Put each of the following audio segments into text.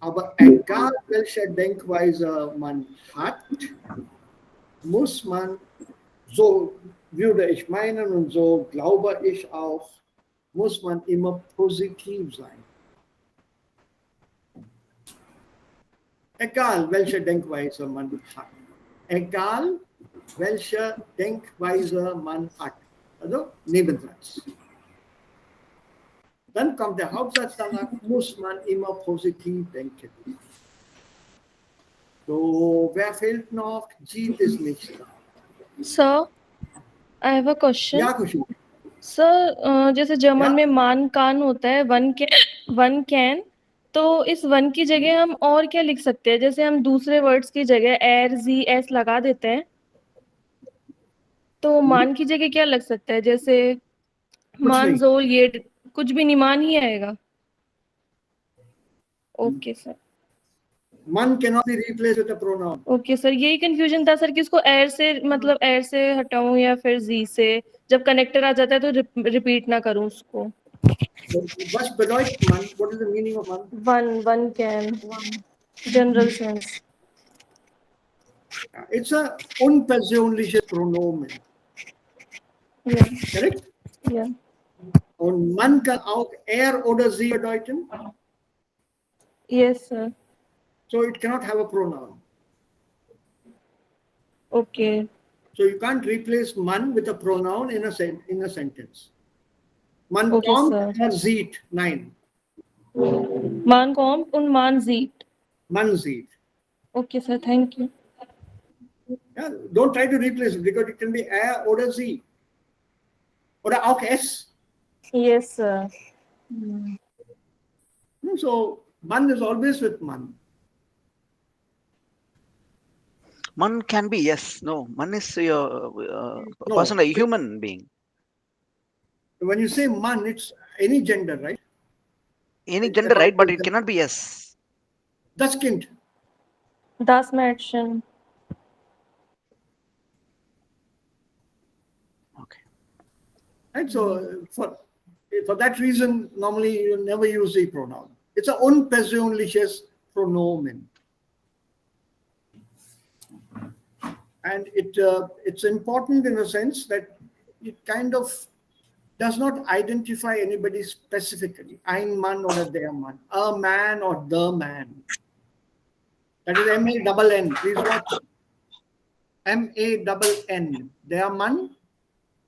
Aber egal welcher Denkweise man hat, muss man, so würde ich meinen und so glaube ich auch, muss man immer positiv sein. Egal welche Denkweise man hat. Egal welche Denkweise man hat. Also Nebensatz. Dann kommt der Hauptsatz, danach muss man immer positiv denken. So, wer fehlt noch? Jeet ist nicht da. Sir, I have a question. Ja, Kushi. Sir जैसे German या? में मान कान होता है one can, तो इस one की जगह हम और क्या लिख सकते हैं? जैसे हम दूसरे वर्ड्स की जगह एर जी एस लगा देते हैं, तो मान की जगह क्या लग सकता है? जैसे मान जोल, ये कुछ भी नहीं, मान ही आएगा. Okay sir. Man cannot be replaced with a pronoun. Okay sir, यही कंफ्यूजन था सर कि इसको एर से, मतलब एर से हटाऊं या फिर जी से, जब कनेक्टर आ जाता है तो रिपीट ना करूं उसको. Was bedeutet man? What is the meaning of man? One can, general sense. It's a unpersönliches Pronomen. Yeah. Correct? Yeah. Und man kann auch er oder sie bedeuten. Yes, sir. So it cannot have a pronoun. Okay. So you can't replace man with a pronoun in a sentence. Man Okay, kommt, sir. er sieht. Nein. Man kommt und man sieht. Man sieht. Okay, sir. Thank you. Yeah, don't try to replace it because it can be er oder sie. Oder auch es. Yes, sir. So man is always with man. Man can be, yes. No, man is a person, a human being. When you say man, it's any gender, right? Any gender, right? But it cannot be yes. Das Kind. Das Mädchen. Okay. Right? So for that reason, normally you never use the pronoun. It's an unpersönliches Pronomen. And it's important in a sense that it kind of does not identify anybody specifically. Ein Mann oder der Mann. A man or the man. That is M-A-N-N. Please watch. M-A-N-N. Der Mann.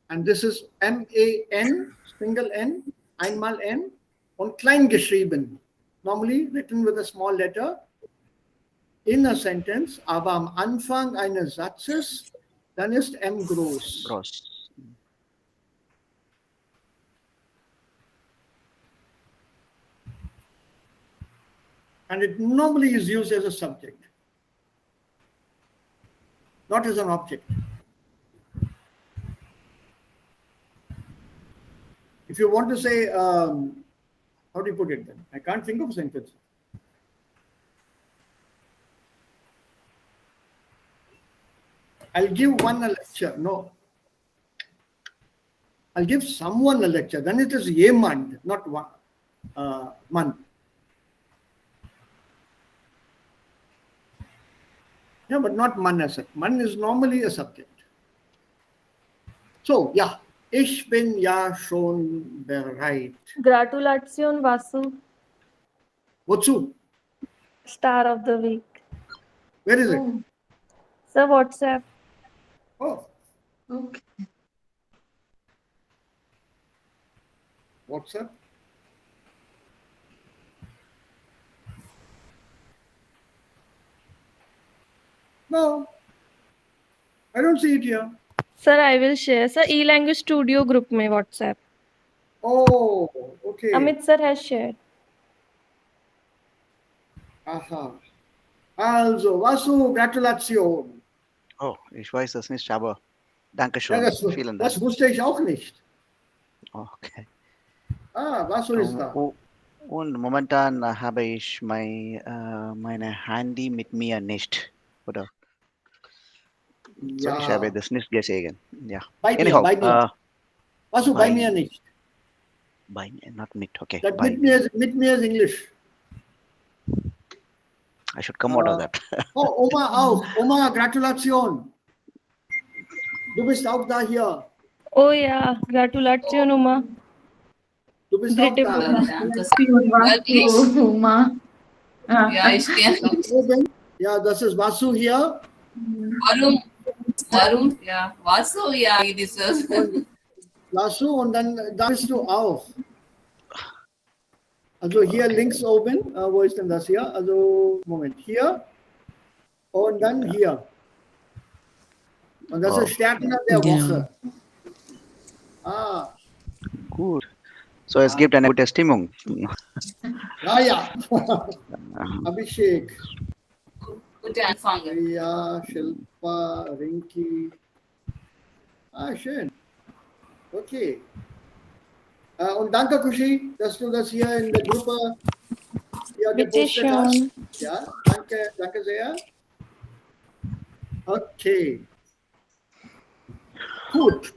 And this is M-A-N, single N, einmal N, und klein geschrieben. Normally written with a small letter in a sentence, aber am Anfang eines Satzes, dann ist M groß. Groß. And it normally is used as a subject, not as an object. If you want to say, how do you put it then? I can't think of a sentence. I'll give one a lecture. No. I'll give someone a lecture. Then it is jemand, not one. Man. Yeah, but not man as a. Man is normally a subject. So, yeah. Ich bin ja schon bereit. Gratulation, Vasu. Wozu? Star of the week. Where is it? Sir, WhatsApp. Oh. Okay. WhatsApp? No. I don't see it here. Sir, I will share. Sir, e-language studio group में WhatsApp. Oh, okay. Amit sir has shared. Aha. Also, Vasu, Gratulation. Oh, ich weiß das nicht, aber Dankeschön. Ja, Vielen Dank. das wusste ich auch nicht. Okay. Ah, Vasu ist da. Und momentan habe ich meine Handy mit mir nicht, oder? Ja. So, ich habe das nicht gesehen. Ja. Bei mir, Anyhow, bei mir. Vasu, bei mir nicht. By me, not mit, okay. That By mit mir ist English. I should come out of that. Oh, Oma auch. Oma, Gratulation. Du bist auch da hier. Oh ja, Gratulation, Uma. Du bist auch Dritte da. Buch. Uma. Ja, ich kenne Da oben. Ja, das ist Vasu hier. Warum? Ja, was so? Ja, this is. Und Vasu und dann da bist du auch. Also hier links oben. Wo ist denn das hier? Also, Moment, hier. Und dann hier. Und das ist Stärken der Woche. Ah, Gut. So, es gibt eine gute Stimmung. ja. Abhishek. Gute Anfang. Priya, Shilpa, Rinki. Ah, schön. Okay. Und danke, Kushi, dass du das hier in der Gruppe hier Bitte gepostet hast. schön. Ja, danke sehr. Okay. Gut.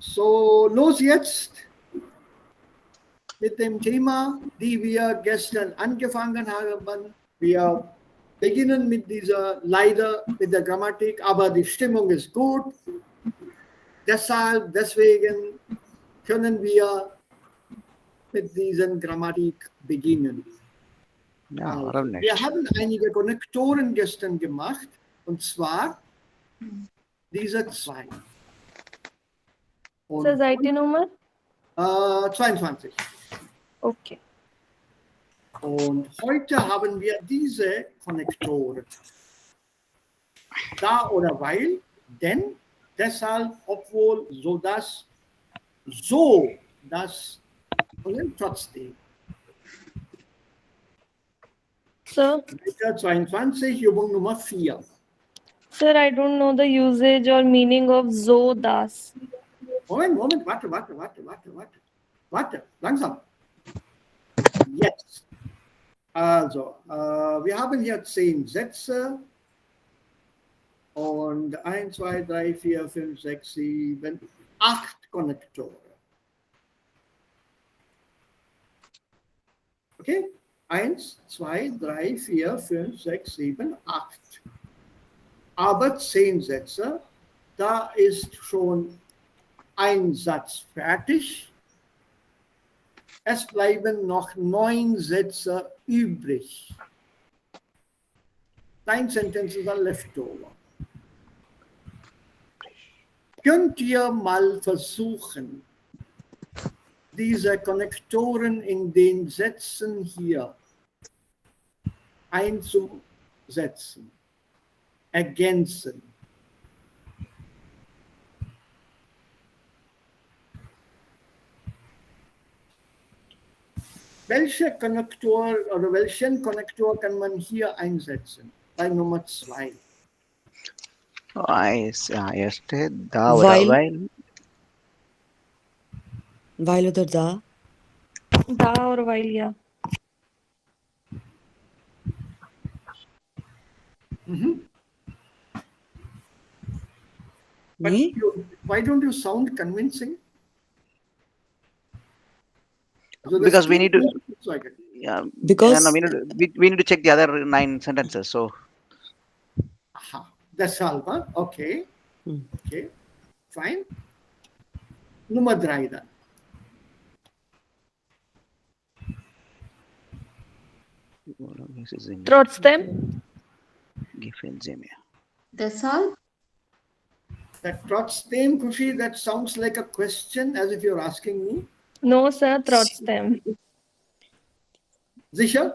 So, los jetzt mit dem Thema, die wir gestern angefangen haben. Wir beginnen mit dieser, leider mit der Grammatik, aber die Stimmung ist gut. Deswegen können wir mit dieser Grammatik beginnen. Ja, Also, warum nicht? wir haben einige Konnektoren gestern gemacht, und zwar diese zwei. Und, Zur Seitennummer? 22. Okay. Und heute haben wir diese Konnektoren. Da oder weil, denn, deshalb, obwohl, so das, und dann trotzdem. So, Meter 22, Übung Nummer 4. sir, I don't know the usage or meaning of so, das. Moment, warte, langsam. Jetzt. Also, wir haben hier 10 Sätze und 1, 2, 3, 4, 5, 6, 7, 8 Konnektoren. Okay? 1, 2, 3, 4, 5, 6, 7, 8. Aber 10 Sätze, da ist schon ein Satz fertig. Es bleiben noch 9 Sätze übrig. 9 sentences are left over. Könnt ihr mal versuchen, diese Konnektoren in den Sätzen hier einzusetzen, ergänzen? Welchen Konnektor kann man hier einsetzen? Bei Nummer 2. Erste, da oder weil. Weil oder da? Da or while, yeah. But Nee? why don't you sound convincing? So Because we need to, yeah. Because no, we need to check the other 9 sentences. So, Aha, that's all, huh? Okay. Hmm. Okay, fine. Nummer 3 dann. Trotzdem? Gefällt sie mir. Deshalb? That trotzdem, Kushi, that sounds like a question, as if you're asking me. No, sir, trotzdem. Sicher?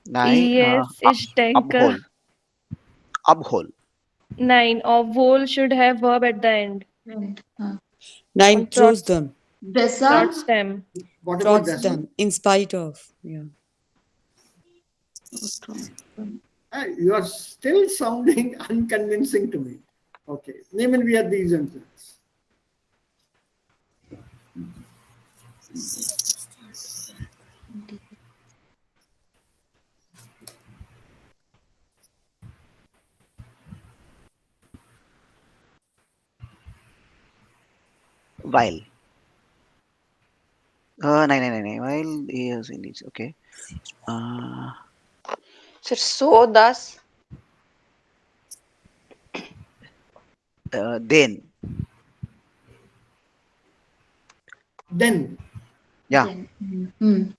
Nein, Yes, ich denke. abhol. Abhol. Nein, obwohl should have verb at the end. nein, Und trotz- trotzdem. Deshalb? Trotzdem. What about that? Trotzdem. In spite of. Yeah. Hey, you are still sounding unconvincing to me. Okay, nehmen wir diesen Satz. While. Nein. While is in this. Okay. Sir, so thus. Then. Then. Yeah. Then. Hmm.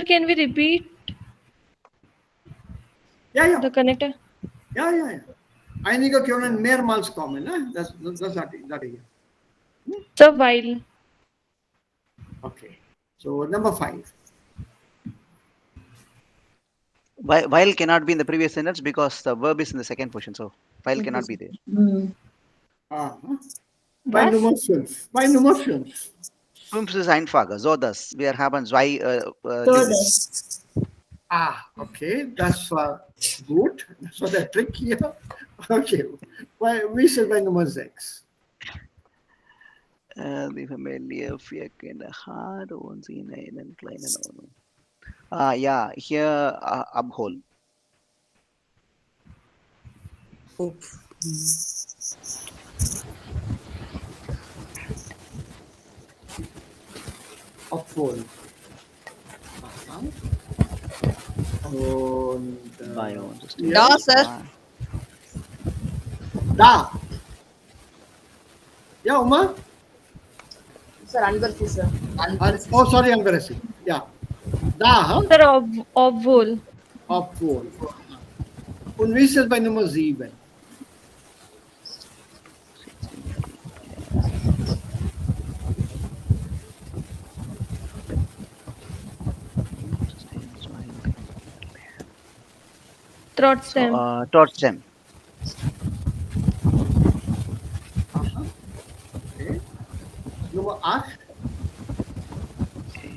Can we repeat Yeah. the connector? Yeah. Einige können mehrmals kommen. Ne? Das sage ich. So while. Okay. So number 5. While cannot be in the previous sentence because the verb is in the second position. So while cannot be there. Hmm. Bei Was? Nummer 5. Bei Nummer 5. 5 ist Einfacher. So das. Wir haben zwei So Lösungen. Okay. Das war gut. Das war der Trick hier. Okay. Wie ist es bei Nummer 6? Die Familie 4 Kinder hat und sie in einen kleinen Wohnung. Ja, hier abholen. Obwohl. Und Bei uns ist hier. Da, Sir. Da. Ja, Uma? Sir, Anvarsi, sir. Oh, sorry, Angarasi. Ja. Da, huh? Sir, obwohl. Obwohl. Und wie ist es bei Nummer 7? Trotzdem. Trotzdem. Okay. Nummer 8.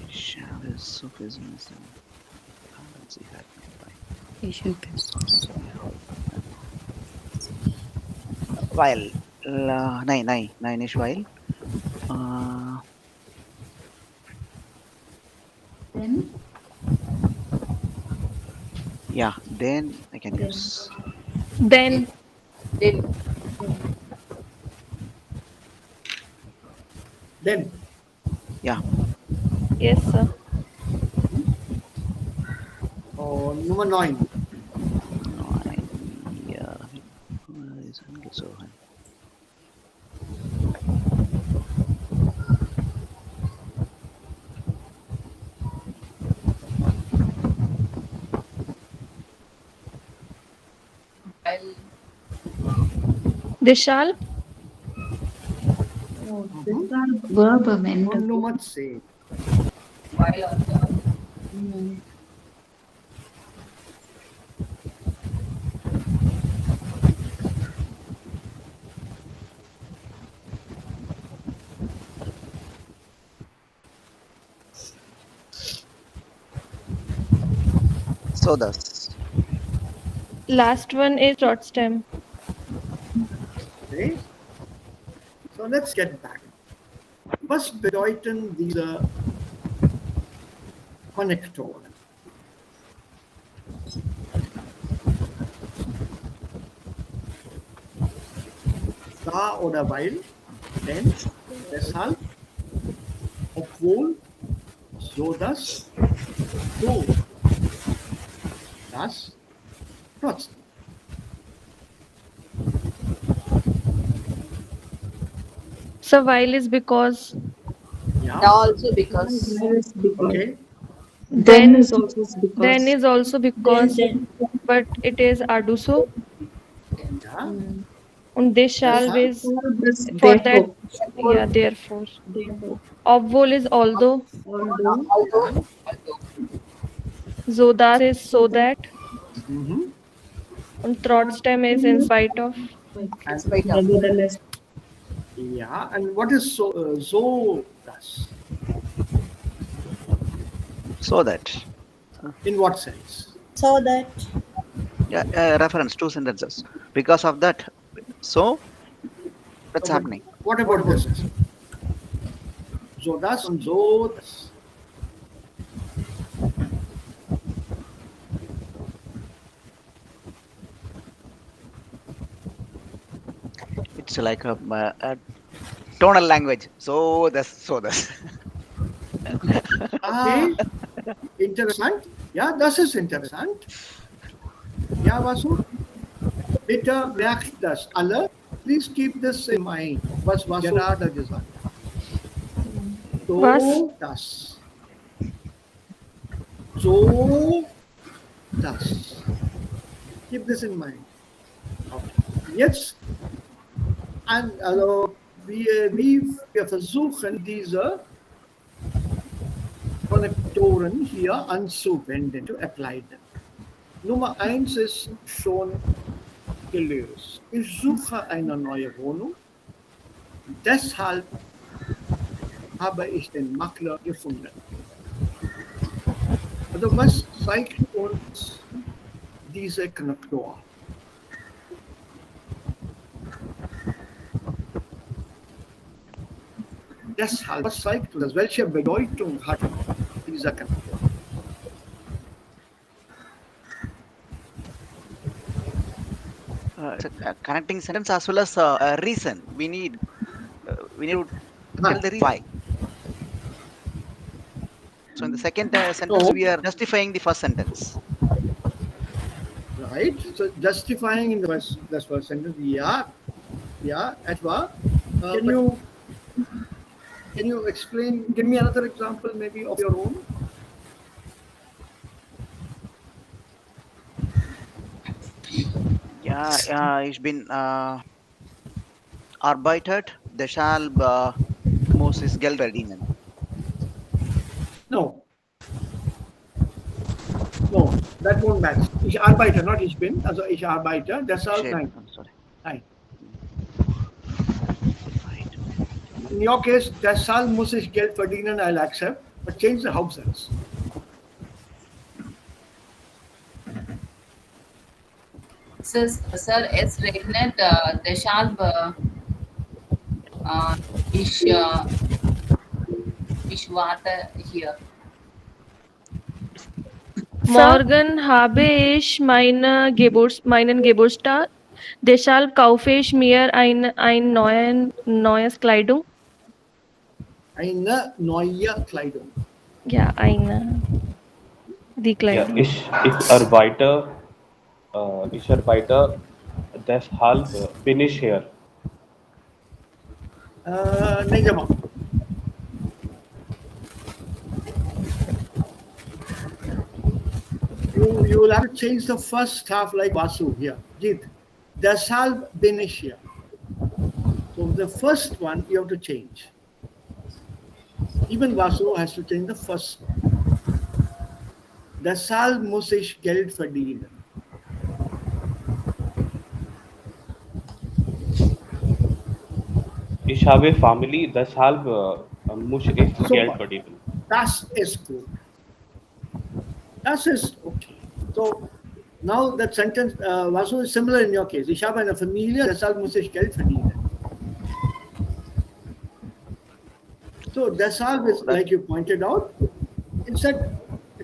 Ich habe so viel Sinnesinn. Sie hat mir bei. Ich helfe. Weil. Nein, nicht weil. Then. Yeah, then I can use. Then. Then. Yeah. Yes, sir. Oh, Nummer 9. Ja. Ist angezogen. Dishal. These are verb meant. Und Nummer 10. So das. Last one is trotzdem. Okay. So let's get back. Was bedeuten diese Konnektoren? Da oder weil, denn, deshalb, obwohl, so das, so das, trotzdem. So while is because. Ja, Also because. okay. Then is also because. Then is also because. But it is aduso. Ja, Und dishal Deshalb. is for that. Yeah, therefore. Obwohl is although. Zodas is so that. mhm. Und trotzdem is in spite of. Nevertheless. Ja, and what is so das? So that. In what sense? So that. Yeah, reference 2 sentences. Because of that. So what's happening? What about this? So das und so das. It's like a tonal language. So das. Okay, interessant. Ja, das ist interessant. Ja, Vasu, bitte merkt das alle. Please keep this in mind, was Vasu gerade gesagt hat. Was? So, das. So, das. Keep this in mind. Okay. Jetzt, also, wir versuchen diese Konnektoren hier anzuwenden, zu applyden. Nummer 1 ist schon gelöst. Ich suche eine neue Wohnung. Deshalb habe ich den Makler gefunden. Also was zeigt uns diese Konnektor? Deshalb, was zeigt uns das? Welche Bedeutung hat dieser Konnektor? It's a connecting sentence as well as a reason. We need to tell the reason why. So in the second sentence, we are justifying the first sentence. Right? So justifying in the first sentence, yeah, etwa. Can you explain? Give me another example, maybe of your own. Ja, ich bin arbeitet, deshalb muss ich Geld verdienen. No, that won't match. Ich arbeite, not ich bin. Also ich arbeite, deshalb Shit, nein. I'm sorry. Nein. In your case, deshalb muss ich Geld verdienen, I'll accept, but change the Hauptsatz. Sir, es regnet, deshalb ich warte hier. Morgen habe ich meinen Geburtstag. Deshalb kaufe ich mir ein neues Kleidung. Eine neue Kleidung. Ja, die Ja, Kleidung. ich arbeite, deshalb bin ich hier. Nicht immer. You will have to change the first half like Vasu here. Jit. Deshalb bin ich hier. So the first one you have to change. Even Vasu has to change the first one. Deshalb muss ich Geld verdienen. Ich habe Family, deshalb muss ich Geld verdienen. Das ist gut. Das ist okay. So now that sentence, Vasu, is similar in your case. Ich habe eine Familie, deshalb muss ich Geld verdienen. So deshalb is, like you pointed out, it's a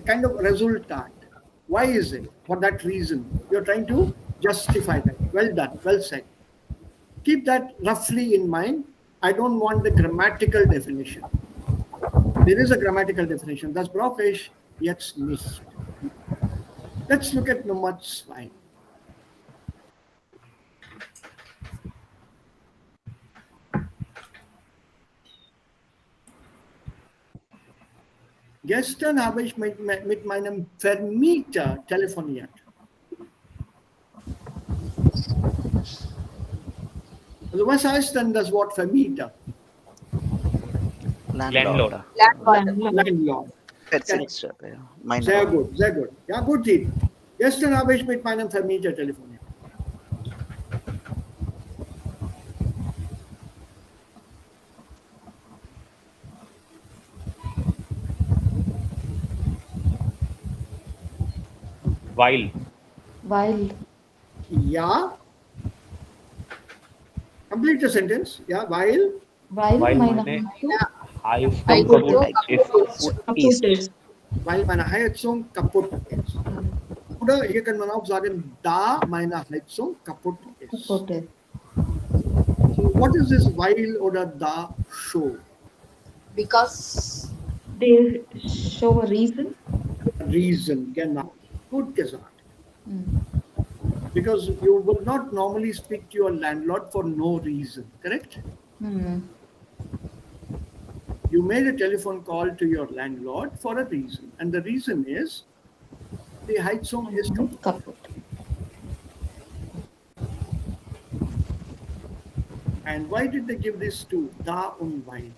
kind of resultant. Why is it? For that reason. You're trying to justify that. Well done, well said. Keep that roughly in mind. I don't want the grammatical definition. There is a grammatical definition. Das brauche ich jetzt nicht. Let's look at Nummer 2. Gestern habe ich mit meinem Vermieter telefoniert. Also was heißt denn das Wort Vermieter? Landlord. Landlord. Sehr gut, sehr gut. Ja, gut, Team. Gestern habe ich mit meinem Vermieter telefoniert. While. Ja. Complete the sentence. Ja, weil. While meine Heizung kaputt ist. Weil meine Heizung kaputt ist. Oder hier kann man auch sagen, da meine Heizung kaputt ist. So what is this while oder da show? because they show a reason? Reason, genau. Gut gesagt. Mm. Because you will not normally speak to your landlord for no reason, correct? Mm. You made a telephone call to your landlord for a reason, and the reason is the Heizung is kaputt. Kaput. And why did they give this to da und weil?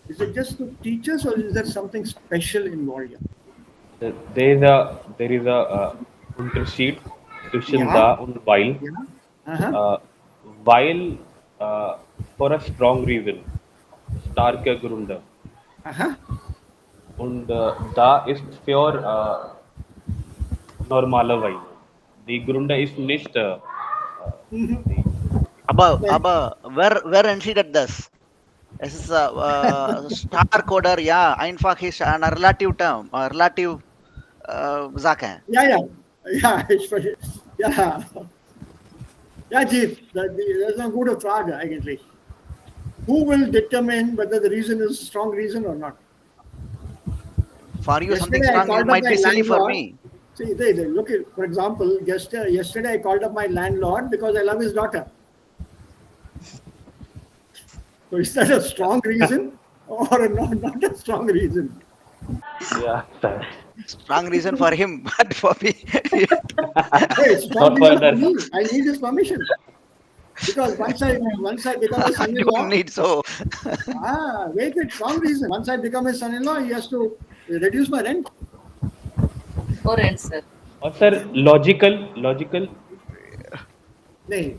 Is it just to teach us, or is there something special involved here? There is a Unterschied zwischen Yeah. da und weil. Yeah. Uh-huh. Weil for a strong reason, starke Gründe. Uh-huh. Und da ist für normale Weine. Die Gründe ist nicht Aber wer entschieden das? Es ist Star Coder, ja, einfach ist eine relative Term, relative Sache. Yeah. Ich verstehe. Ja. Ja, Chief, das ist eine gute Frage eigentlich. Who will determine whether the reason is a strong reason or not? For you, something Yesterday I strong, called it up might my be silly for landlord. me. See, look at, for example, yesterday I called up my landlord because I love his daughter. So is that a strong reason or not a strong reason? yeah. Strong reason for him, but for me, Hey, strong Not for reason for others. me. I need his permission. Because once I become a I son-in-law, don't need so. wait, strong reason. Once I become a son-in-law, he has to reduce my rent. For rent, sir. Or sir, logical. Nee,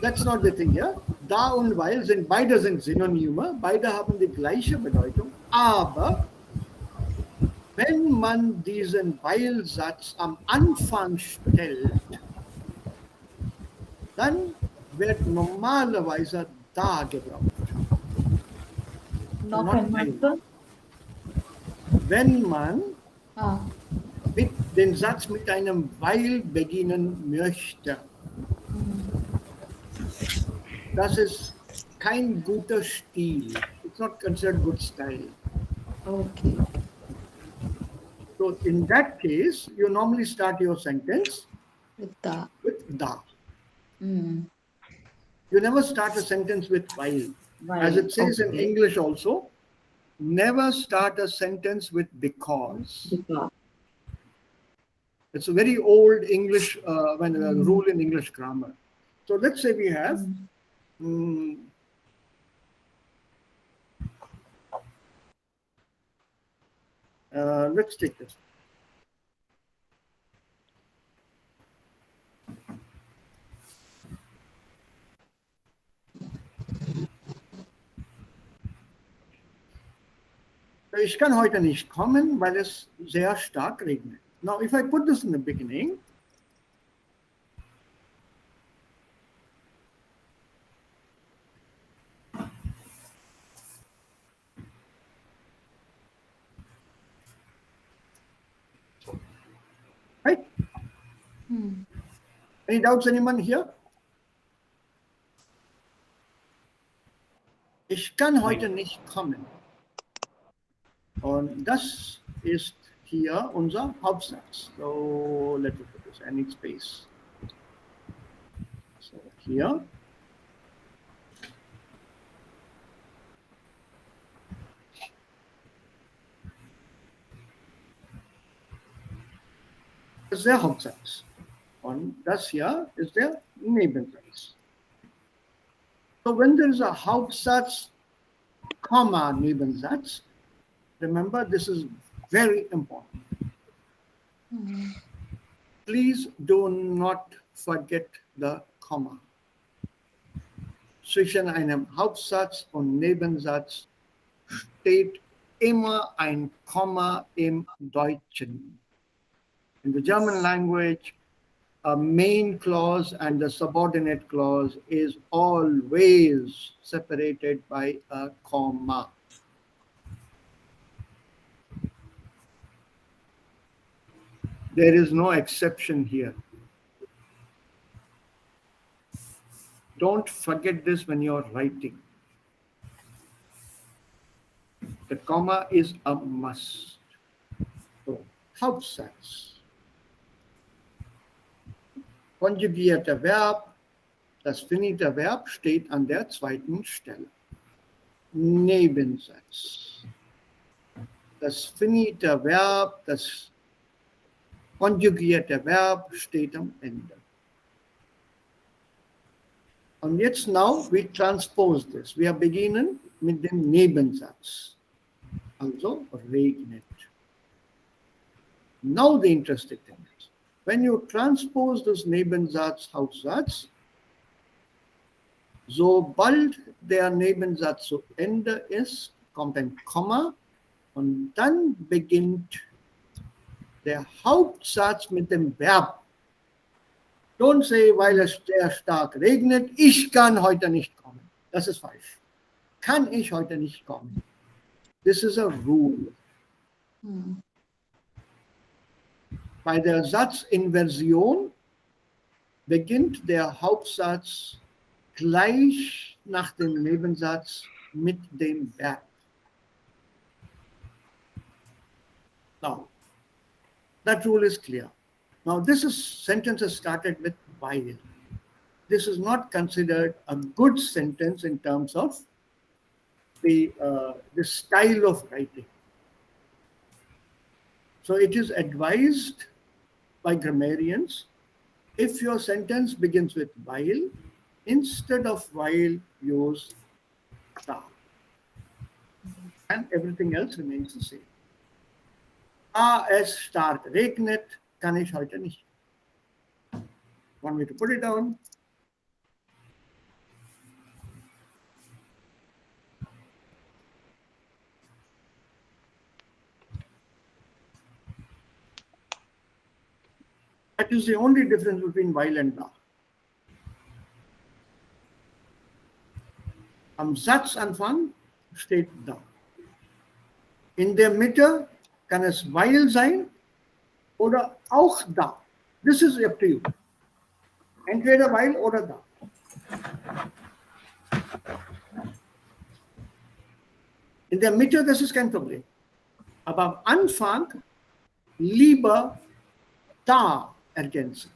that's not the thing hier. Da und weil sind beide sind Synonyme, beide haben die gleiche Bedeutung, aber wenn man diesen Weil-Satz am Anfang stellt, dann wird normalerweise da gebraucht. Noch Not einmal, weil. sir. Wenn man Ah. den Satz mit einem Weil beginnen möchte, das ist kein guter Stil. It's not considered good style. Okay. So in that case, you normally start your sentence With the. with da. Mm. You never start a sentence with while. As it says in Okay. English also, never start a sentence with because. Because. It's a very old English rule in English grammar. So let's say we have let's take this. Ich kann heute nicht kommen, weil es sehr stark regnet. Now, if I put this in the beginning, right? Any doubts, anyone here? Ich kann heute nicht kommen. Und das ist hier unser Hauptsatz. So, let me put this, I need space. So, here. Das ist der Hauptsatz. Und das hier ist der Nebensatz. So, when there is a Hauptsatz, comma, Nebensatz, remember this is very important. Please do not forget the comma. Zwischen einem Hauptsatz und Nebensatz steht immer ein Komma im Deutschen. In the German language, a main clause and the subordinate clause is always separated by a comma. There is no exception here. Don't forget this when you're writing. The comma is a must. So, Hauptsatz. Konjugierte Verb, das finite Verb steht an der zweiten Stelle. Nebensatz. Das finite Verb, das konjugierte Verb steht am Ende. Und jetzt now we transpose this. Wir beginnen mit dem Nebensatz. Also regnet. Now the interesting thing is, when you transpose this Nebensatz, Hauptsatz, sobald der Nebensatz zu Ende ist, kommt ein Komma und dann beginnt der Hauptsatz mit dem Verb. Don't say, weil es sehr stark regnet, ich kann heute nicht kommen. Das ist falsch. Kann ich heute nicht kommen. This is a rule. Bei der Satzinversion beginnt der Hauptsatz gleich nach dem Nebensatz mit dem Verb. Now, that rule is clear. Now, this sentence is started with while. This is not considered a good sentence in terms of the style of writing. So it is advised by grammarians, if your sentence begins with while, instead of while, use da. And everything else remains the same. Es stark regnet, kann ich heute nicht. Want me to put it down? That is the only difference between while and da. Am Satzanfang steht da. In der Mitte kann es while sein oder auch da. This is up to you. Entweder while oder da. In der Mitte, das ist kein Problem. Aber am Anfang lieber da ergänzen.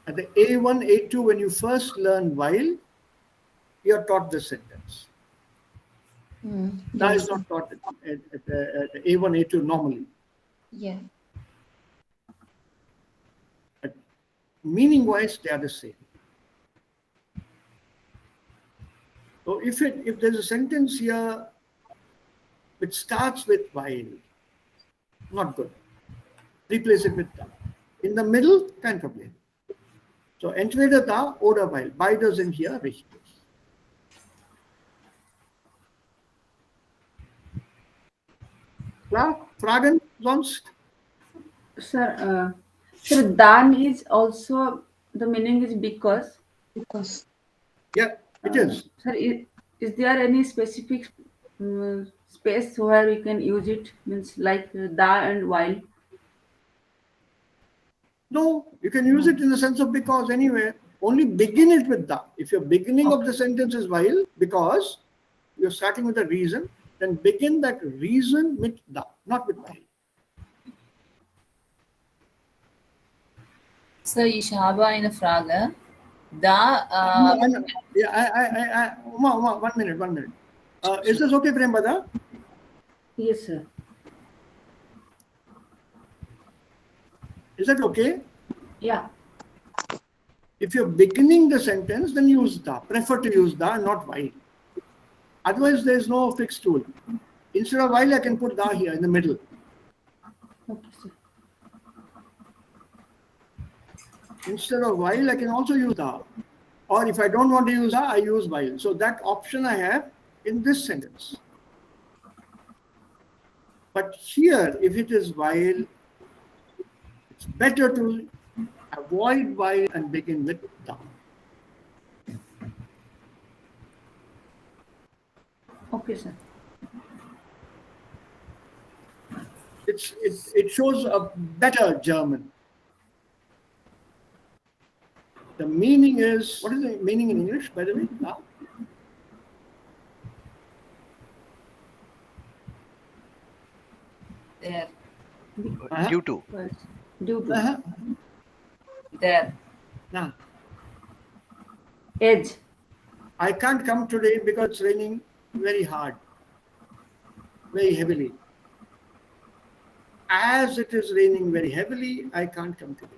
At the A1, A2, when you first learn while, you are taught this sentence. That is not taught at the A1, A2 normally. Yeah. But meaning-wise, they are the same. So if there's a sentence here which starts with while, not good. Replace it with da. In the middle, kein Problem. So entweder da oder while. Beide sind hier richtig. Klar? Fragen sonst? Sir, dan is also, the meaning is because. Because. Yeah, it is. Sir, is there any specific space where we can use it? Means like da and while? No, you can use it in the sense of because anywhere. Only begin it with da. If your beginning of the sentence is while, because, you're starting with a reason, then begin that reason with da, not with while. Sir, ich habe eine Frage. Da, Uma, 1 minute, 1 minute. Is this okay, Prembada? Yes, sir. Is that okay? Yeah. If you're beginning the sentence, then use da. Prefer to use da, not while. Otherwise, there is no fixed rule. Instead of while, I can put da here in the middle. Okay, sir. Instead of while, I can also use da. Or if I don't want to use da, I use while. So that option I have in this sentence. But here, if it is while, it's better to avoid while and begin with da. Okay, sir. It shows a better German. The meaning is, what is the meaning in English, by the way? Da? There. Due to. First, due to. Uh-huh. There. Now, Edge. I can't come today because it's raining very hard, very heavily. As it is raining very heavily, I can't come today.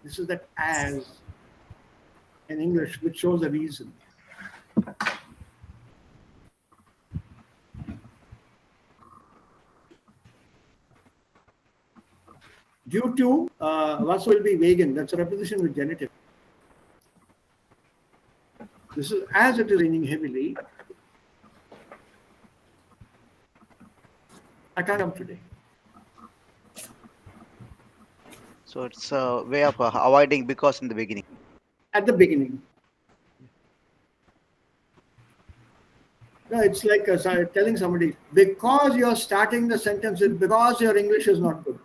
This is that as in English, which shows a reason. Due to, was will be vegan. That's a preposition with genitive. This is as it is raining heavily. I can't come today. So it's a way of avoiding because in the beginning. At the beginning. No, it's like telling somebody, because you're starting the sentence with because your English is not good.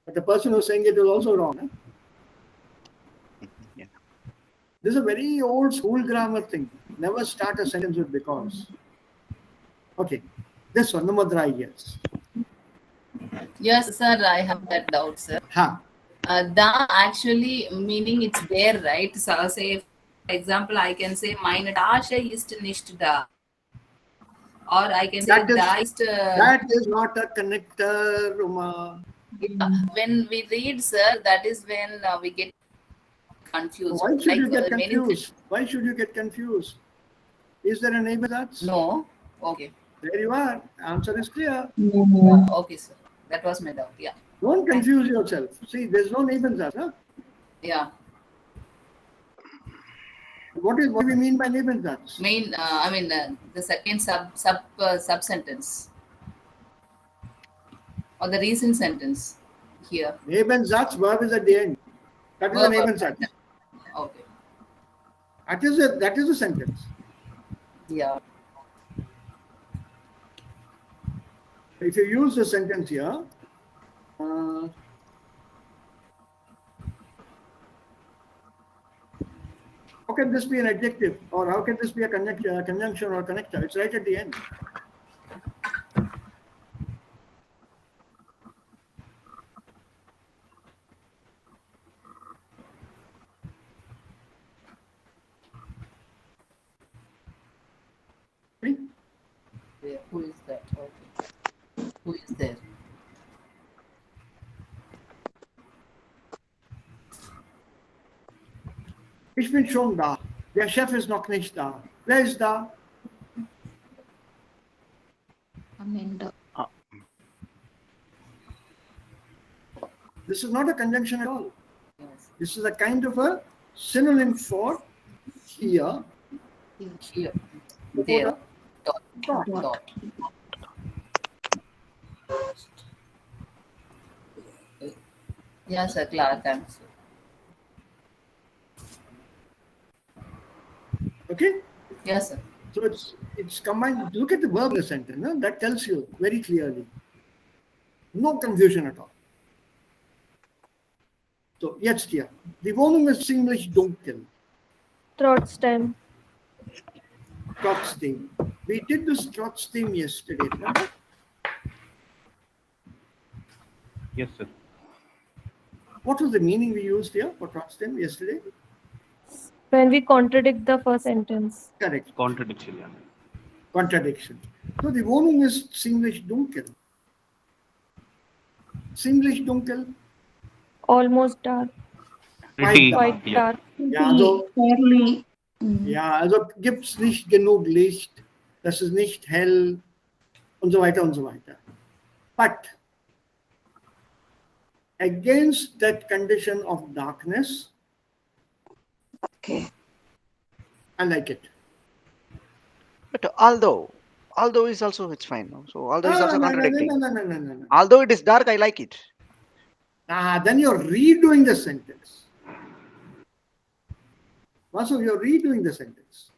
But the person who's saying it is also wrong. Huh? Yeah. This is a very old school grammar thing. Never start a sentence with because. Okay. This one, number 3, yes. Yes, sir, I have that doubt, sir. Ha. Da actually meaning it's there, right? So say, for example, I can say meine Tasche ist nicht da. Or I can say That is, da ist. that is not a connector, Uma. When we read, sir, that is when we get confused. Why should you get many confused? Why should you get confused? Is there a neighbor that's? No. Okay. There you are. Answer is clear. Okay, sir. That was my doubt. Yeah. Don't confuse yourself. See, there's no neighbor that's. Huh? Yeah. What do we mean by neighbor that's? The second sub sentence or the recent sentence here. Nebensatz, verb is at the end. That is a Nebensatz. Okay. That is a sentence. Yeah. If you use the sentence here, how can this be an adjective, or how can this be a conjunction or connector? It's right at the end. See? Where? Who is that? Okay. Who is there? Ich bin schon da. Der Chef ist noch nicht da. Wer ist da? Amanda. This is not a conjunction at all. Yes. This is a kind of a synonym for here. Here. before There. the Dot. dot. Dot. Yes, sir. Clear. Thanks. Okay? Yes, sir. So it's combined. Look at the verb in the sentence. No? That tells you very clearly. No confusion at all. So jetzt hier. Die Wohnung ist ziemlich dunkel. Trotzdem. Trotzdem. We did this trotzdem yesterday, remember? Yes, sir. What was the meaning we used here for trotzdem yesterday? When we contradict the first sentence. Correct. Contradiction. Yeah. Contradiction. So die Wohnung ist ziemlich dunkel. Ziemlich dunkel. Almost dark. Pretty. Quite Yeah. dark. Ja, also, Fairly. ja, also gibt es nicht genug Licht, das ist nicht hell und so weiter und so weiter. But against that condition of darkness, Okay. I like it. But although is also it's fine. No? So although is also contradicting. No. Although it is dark, I like it. Then you're redoing the sentence. Also, you're redoing the sentence.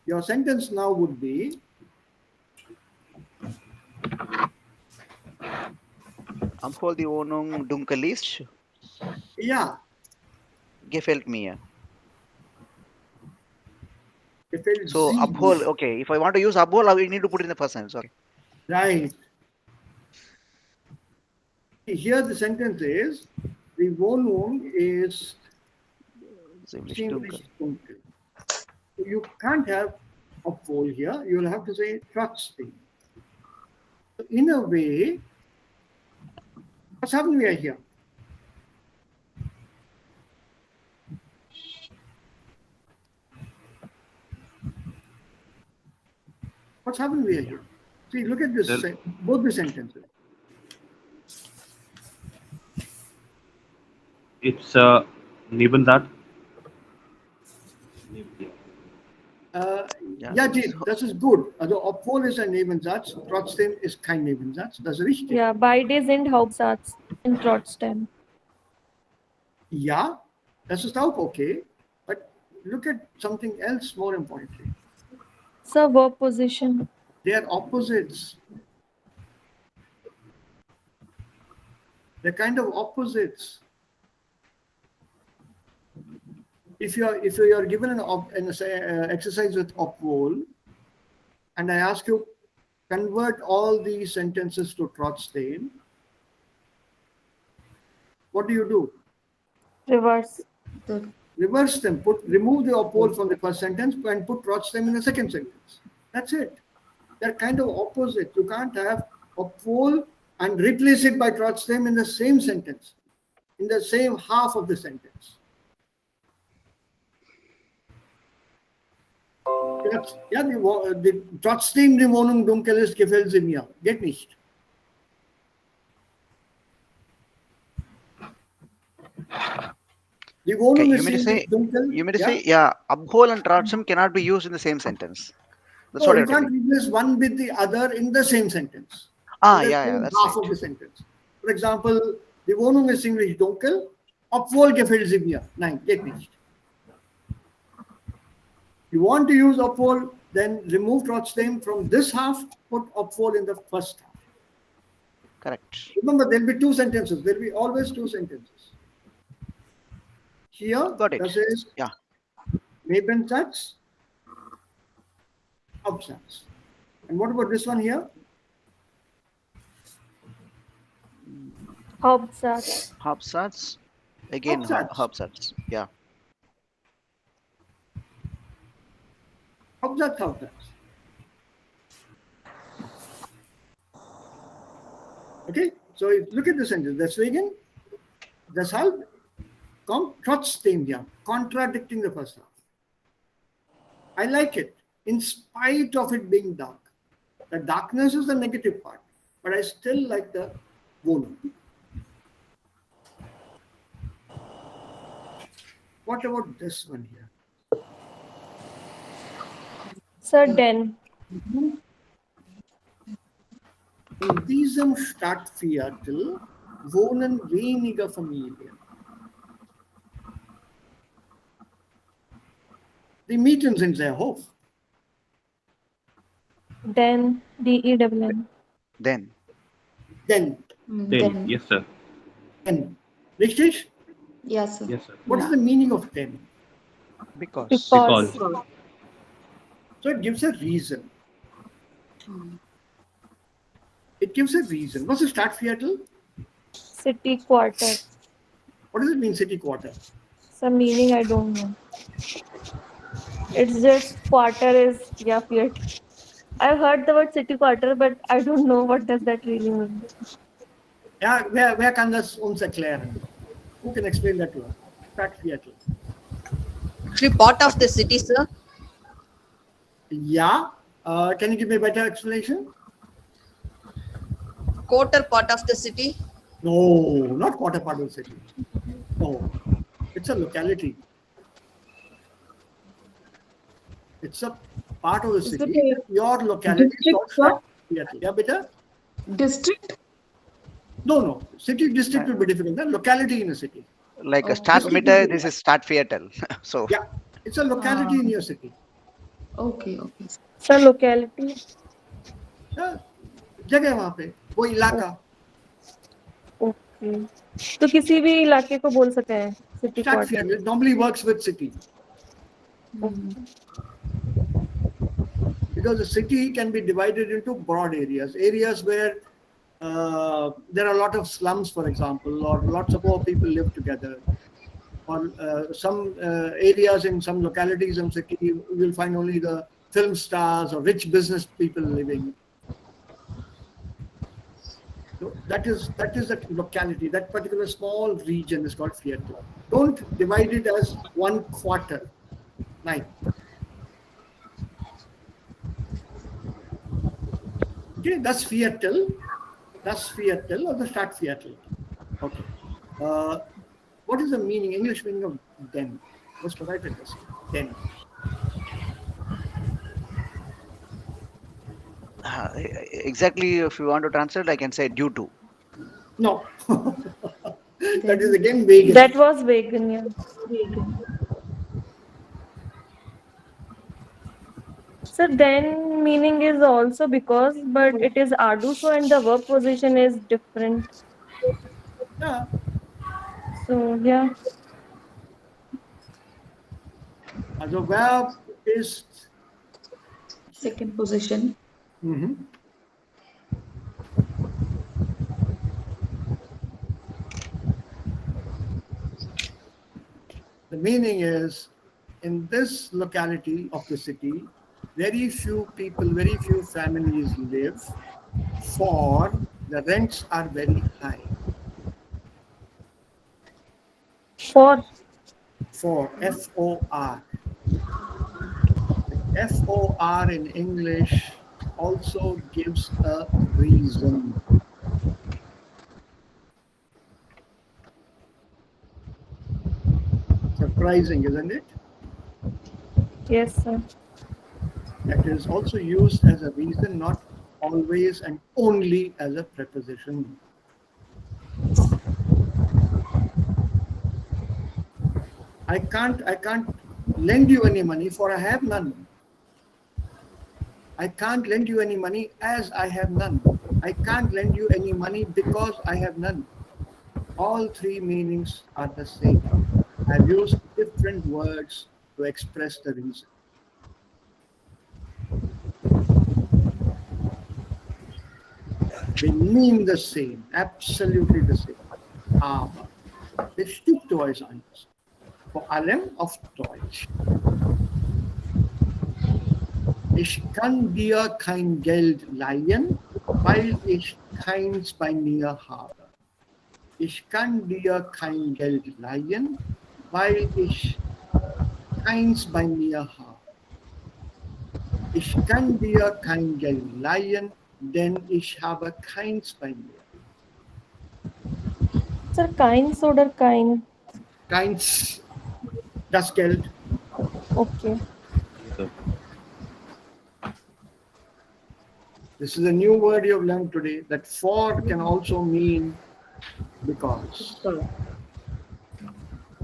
Your sentence now would be, Obwohl die Wohnung dunkel ist, yeah, gefällt mir. if it's So Z, obwohl, okay. If I want to use obwohl, I will need to put it in the first sentence. Sorry. right. Here the sentence is, the Wohnung ist Ziemlich ziemlich dunkel. dunkel. So you can't have obwohl here, you'll have to say trotzdem. So in a way, was haben wir hier? What's happened here? See, look at this, both the sentences. It's neben that. Ja, das ist gut. Also, obwohl ist ein Nebensatz, trotzdem ist kein Nebensatz. Das ist richtig. Ja, beide sind Hauptsatz in trotzdem. Ja, das ist auch okay. But look at something else more importantly. So, verb position. They are opposites. They're kind of opposites. If you are given an exercise with obwohl, and I ask you convert all these sentences to trotzdem, what do? Reverse. Reverse them. Remove the obwohl from the first sentence and put trotzdem in the second sentence. That's it. They're kind of opposite. You can't have obwohl and replace it by trotzdem in the same sentence, in the same half of the sentence. Ja, trotzdem die Wohnung dunkel ist, gefällt sie mir. Geht nicht. Die Wohnung ist ziemlich dunkel. You mean to say, yeah, obwohl and trotzdem cannot be used in the same sentence. That's No, what you can't replace one with the other in the same sentence. Yeah, that's half right. of the sentence. For example, die Wohnung ist ziemlich dunkel, obwohl gefällt sie mir. Nein, geht nicht. You want to use obwohl, then remove trotzdem from this half, put obwohl in the first half. Correct. Remember, there will be two sentences. There will be always two sentences. Here, Got it. das ist Yeah. Nebensatz, Hauptsatz. And what about this one here? Hauptsatz. Hauptsatz. Again, Hauptsatz. Yeah. Hauptsatz. Okay, so look at the sentence. Deswegen, deshalb kommt trotzdem hier, contradicting the first half. I like it, in spite of it being dark. The darkness is the negative part, but I still like the Wohnung. What about this one here? Sir, den. In diesem Stadtviertel wohnen weniger Familien. Die Mieten sind sehr hoch. Den, D-E-N-N. Then. Then. Then. Yes, sir. Then. Richtig? Yes, sir. Yes, sir. What is the meaning of then? Because. Because. So it gives a reason. It gives a reason. What's the Stadtviertel? City quarter. What does it mean, city quarter? Some meaning I don't know. It's just quarter is Viertel. I've heard the word city quarter, but I don't know what does that really mean. Ja, wer kann das uns erklären? Who can explain that to us? Stadtviertel. Actually, part of the city, sir. Yeah. Can you give me a better explanation? Quarter part of the city. No, not quarter part of the city. No, it's a locality. It's a part of the city. Your locality is called Stadtviertel. Yeah, beta? District? No. City district will be different. The locality in a city. Like a Stadtmitte, this is Stadtviertel. So. Yeah, it's a locality in your city. Okay. Sir, locality. जगह वहाँ पे वो इलाका okay तो किसी भी इलाके को बोल सकते हैं city quarter Stadtviertel normally works with city because the city can be divided into broad areas where there are a lot of slums, for example, or lots of poor people live together. Or some areas in some localities in city, you will find only the film stars or rich business people living. So that is that locality, that particular small region is called Viertel. Don't divide it as 1/4. Like, okay, that's Viertel. That's Viertel or the Stadtviertel. Okay. What is the meaning, English meaning of den? What's what I did this? Den. Exactly, if you want to translate, I can say due to. No. That is again vegan. That was vegan, yeah. So then meaning is also because, but it is aduso and the verb position is different. Yeah. So yeah. The verb is Second position. mhm. The meaning is, in this locality of the city, very few people, very few families live, for the rents are very high. For For FOR. FOR in English also gives a reason. Surprising, isn't it? yes, sir. That is also used as a reason, not always and only as a preposition. I can't lend you any money, for I have none. I can't lend you any money as I have none. I can't lend you any money because I have none. All three meanings are the same. I've used different words to express the reason. They mean the same, absolutely the same. Aber das Stück ist anders. Vor allem auf Deutsch. Ich kann dir kein Geld leihen, weil ich keins bei mir habe. Ich kann dir kein Geld leihen, weil ich keins bei mir habe. Ich kann dir kein Geld leihen, denn ich habe keins bei mir. Sir, keins oder kein? Keins, das Geld. Okay. This is a new word you have learned today, that for can also mean because.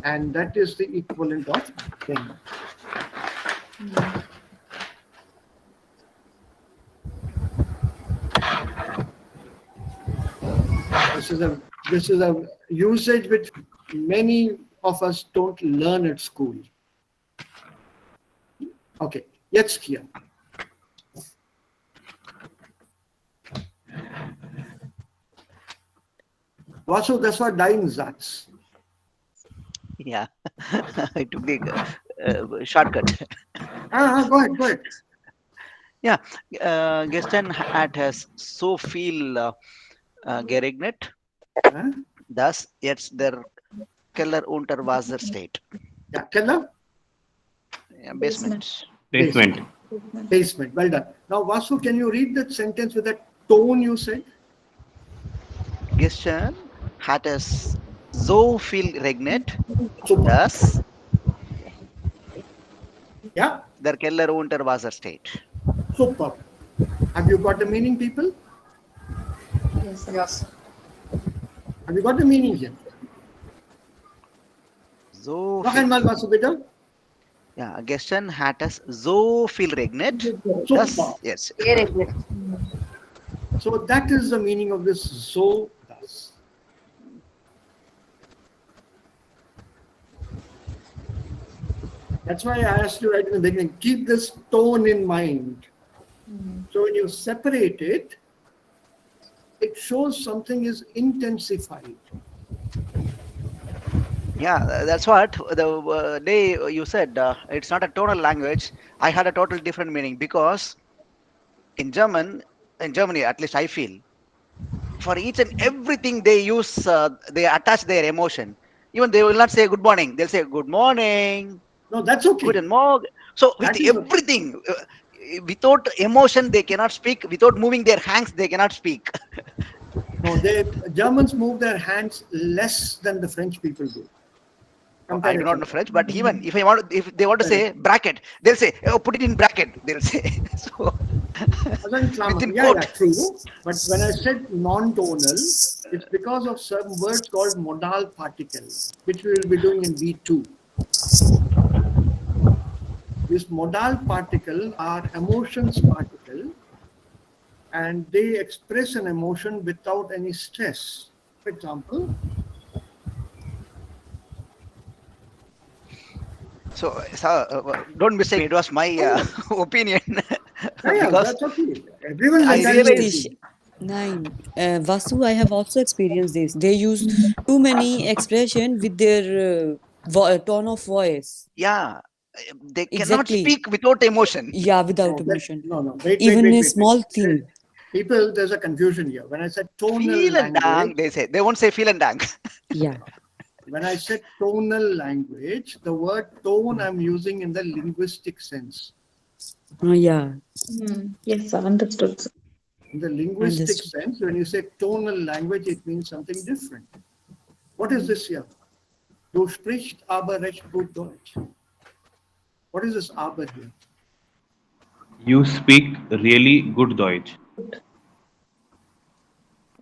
And that is the equivalent of thing. This is a usage which many of us don't learn at school. Okay, jetzt hier. Vasu, das war dein Satz. Yeah, I took the shortcut. Go ahead. Yeah, gestern hat es so viel geregnet, dass jetzt der Keller unter Wasser steht. Yeah, Keller? Yeah, basement. Basement, well done. Now, Vasu, can you read that sentence with that tone you said? Gestern hat es so viel regnet, Super. dass Yeah, der Keller unter Wasser steht. super. Have you got the meaning, people? Yes, sir. Yes. Have you got the meaning here? So Noch viel. einmal, Vasu, bitte. Ja, gestern hat es so viel regnet, dass Super. yes. So that is the meaning of this so thus. That's why I asked you right in the beginning, keep this tone in mind. So when you separate it, it shows something is intensified. Yeah, that's what the day you said it's not a tonal language. I had a total different meaning because in Germany, at least I feel, for each and everything they use, they attach their emotion. Even they will not say good morning; they'll say good morning, No, that's okay. guten Morgen. So with That is okay. everything, without emotion they cannot speak. Without moving their hands, they cannot speak. No, Germans move their hands less than the French people do. I do not know French, but even if if they want to say bracket, they'll say, "Oh, put it in bracket." They'll say so. Within Yeah, quote. true. But when I said non-tonal, it's because of some words called modal particle, which we will be doing in V2. This modal particle are emotions particle, and they express an emotion without any stress. For example, So, don't mistake. It was my opinion yeah, because that's okay. Everyone I will tell realized. you. Nine. Vasu, I have also experienced this. They use too many expression with their tone of voice. Yeah, they cannot Exactly. speak without emotion. Yeah, without No, emotion. wait. Even a small thing. People, there's a confusion here. When I said tonal Feel and dang, language, they say. They won't say feel and dang. Yeah. when I said tonal language, the word tone I'm using in the linguistic sense. Yeah. Yes, sir. Understood, sir. In the linguistic Understood. sense, when you say tonal language, it means something different. What is this here? Du sprichst aber recht gut Deutsch. What is this aber here? You speak really good Deutsch.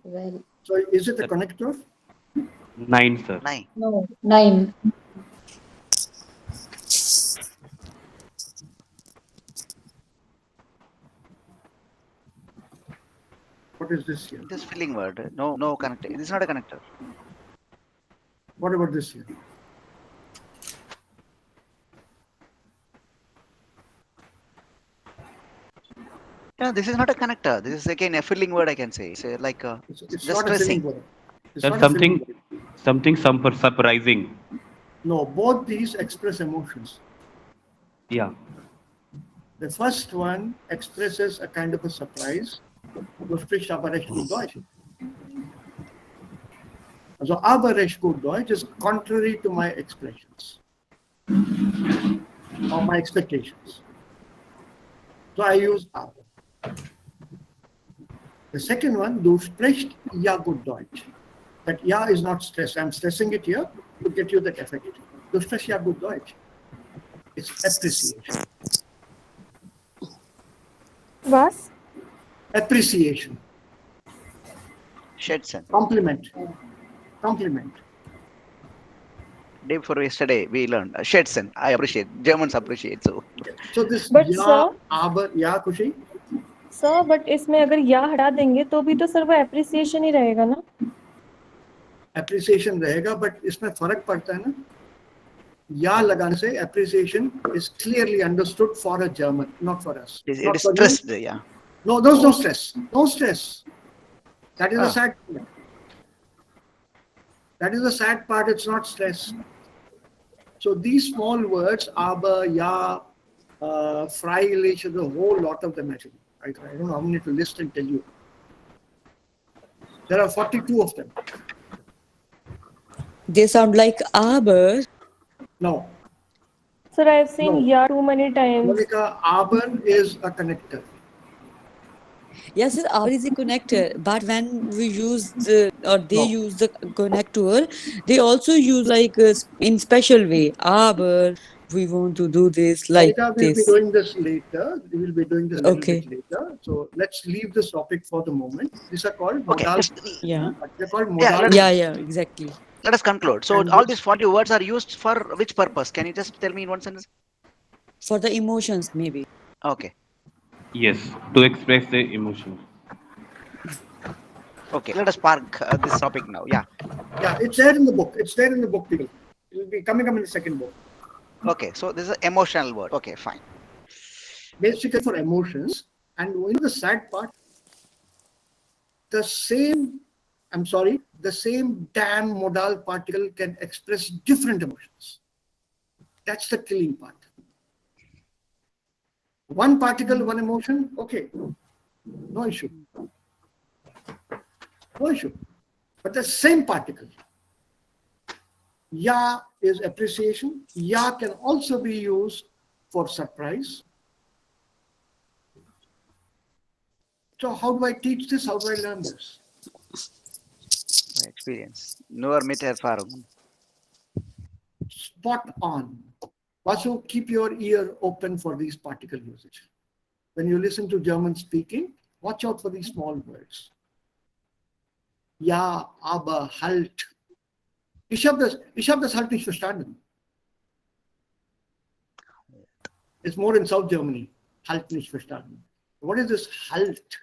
Well, So is it a connector? 9, sir. 9. no, 9. What is this here? This filling word. No connector. This is not a connector. What about this here? Yeah, this is not a connector. This is again a filling word. I can say. It's like It's just not a filling stressing. word. It's That's not a filling word. something surprising. No, both these express emotions. Yeah. The first one expresses a kind of a surprise. Du sprichst aber recht gut Deutsch. So aber recht gut Deutsch is contrary to my expressions or my expectations. So I use aber. The second one, du sprichst ja gut Deutsch. That ja is not stress. I'm stressing it here to get you that effect. Du sprichst ja gut Deutsch. It's appreciation. Was? Appreciation. Schätzen. Compliment. Day before yesterday, we learned Schätzen. I appreciate. Germans appreciate. So this But ja, sir- aber, ja, Kushi? Sir but इसमें अगर या हटा देंगे तो भी तो sir वो appreciation ही रहेगा ना. Appreciation रहेगा, but इसमें फर्क पड़ता है ना. या लगाने से appreciation is clearly understood for a German, not for us. It Not is for you. stressed. Yeah. No, there's no stress. No stress. That is the sad part. That is the sad part. It's not stress. So these small words, aber, ja, freilich, the whole lot of them actually. I don't know how many to list and tell you. There are 42 of them. They sound like aber. No. Sir, I've seen No. ya too many times. Monica, aber is a connector. Yes, aber is a connector. But when we use they No. use the connector, they also use like in special way. Aber we want to do this like Monica, we'll be this. doing this later. We will be doing this a little Okay. bit later. So let's leave this topic for the moment. These are called Okay. modal. Yeah. They're called Yeah, modal. let's- Yeah, exactly. Let us conclude. So And all this- these 40 words are used for which purpose? Can you just tell me in one sentence? For the emotions, maybe. Okay. Yes, to express the emotion. Okay. Let us park this topic now. Yeah. Yeah, it's there in the book. It's there in the book, people. It will be coming up in the second book. Okay. So this is an emotional word. Okay, fine. Basically for emotions. And you know the sad part? the same damn modal particle can express different emotions. That's the killing part. One particle, one emotion, okay, no issue. No issue. But the same particle, ya is appreciation. Ya can also be used for surprise. So how do I teach this? How do I learn this? By experience. Nur mit Erfahrung. Spot on. Vasu, keep your ear open for these particle usage. When you listen to German speaking, watch out for these small words. Ja, aber, halt. Ich hab das halt nicht verstanden. It's more in South Germany. Halt nicht verstanden. What is this halt?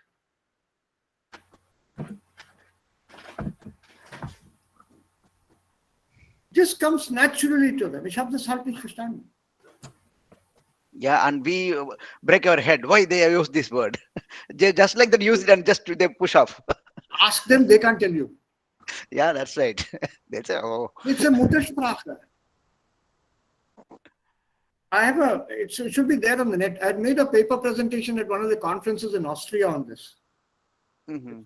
Just comes naturally to them. Ich habe das halt nicht verstanden. Yeah, and we break our head. Why they use this word? Just like they use it and just they push off. Ask them, they can't tell you. Yeah, that's right. They say, oh. It's a Muttersprache. It should be there on the net. I had made a paper presentation at one of the conferences in Austria on this. Mm-hmm.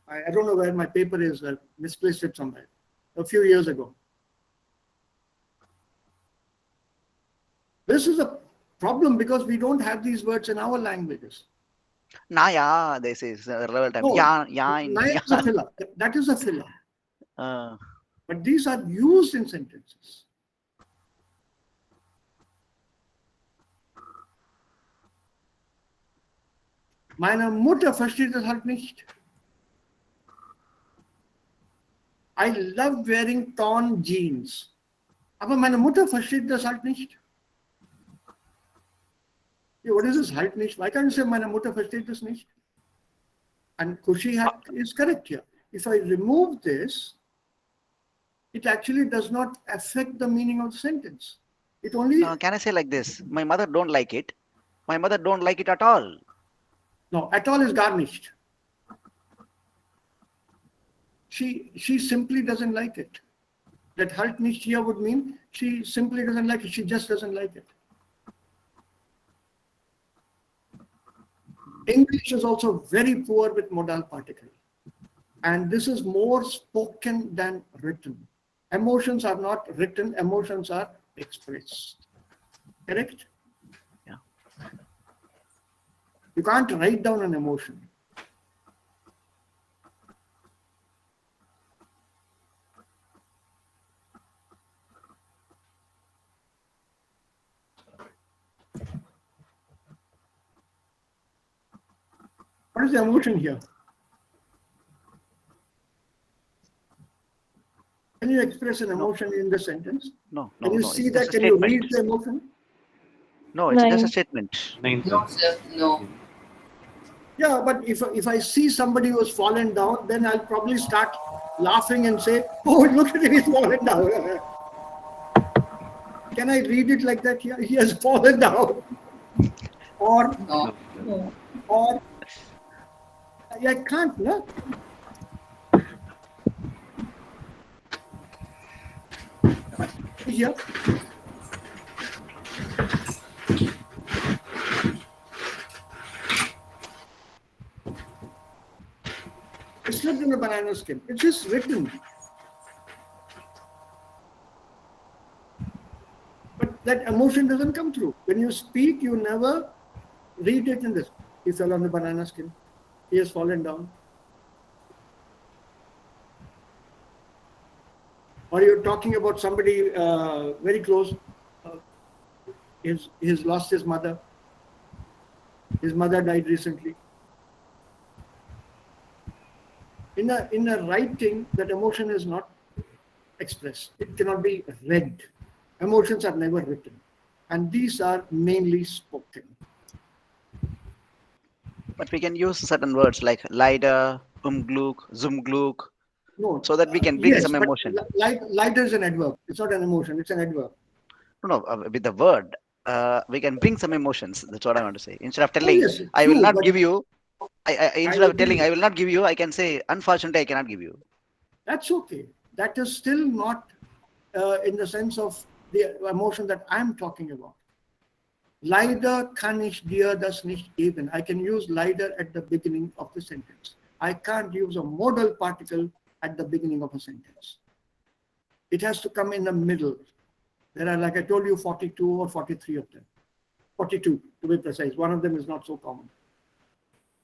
I don't know where my paper is. I misplaced it somewhere a few years ago. This is a problem because we don't have these words in our languages. Na yeah, they say it's a level time. No, Yeah, na is a filler. That is a filler. But these are used in sentences. Meine Mutter versteht das halt nicht. I love wearing torn jeans. Aber meine Mutter versteht das halt nicht. What is this halt nicht? Why can't you say meine Mutter versteht das nicht? And Kushi is correct here. If I remove this, it actually does not affect the meaning of the sentence. It only... Can I say like this? My mother don't like it. My mother don't like it at all. No, at all is gar nicht. She simply doesn't like it. That halt nicht here would mean she simply doesn't like it. She just doesn't like it. English is also very poor with modal particle. And this is more spoken than written. Emotions are not written, emotions are expressed. Correct? Yeah. You can't write down an emotion. What is the emotion here? Can you express an emotion in the sentence? No. Can you see it's that? just a Can you statement. read the emotion? No, it's just a Nine. statement. No, sir. No. Yeah, but if I see somebody who has fallen down, then I'll probably start laughing and say, "Oh, look at him, he's fallen down." Can I read it like that here? He has fallen down. Or I can't, no? Here. It's not in the banana skin. It's just written. But that emotion doesn't come through. When you speak, you never read it in this. He fell on the banana skin. He has fallen down. Or you're talking about somebody very close. He's lost his mother. His mother died recently. In a writing, that emotion is not expressed. It cannot be read. Emotions are never written. And these are mainly spoken. But we can use certain words like leider, umgluk, zumgluk, No, so that we can bring yes, some but emotion. Lighter is an adverb. It's not an emotion. It's an adverb. No, with the word, we can bring some emotions. That's what I want to say. Instead of telling, yes, I will true, not but- give you Instead of telling agree. I will not give you, I can say unfortunately I cannot give you. That's okay. That is still not in the sense of the emotion that I'm talking about. Leider kann ich dir das nicht geben. I can use leider at the beginning of the sentence. I can't use a modal particle at the beginning of a sentence. It has to come in the middle. There are, like I told you, 42 or 43 of them. 42 to be precise. One of them is not so common.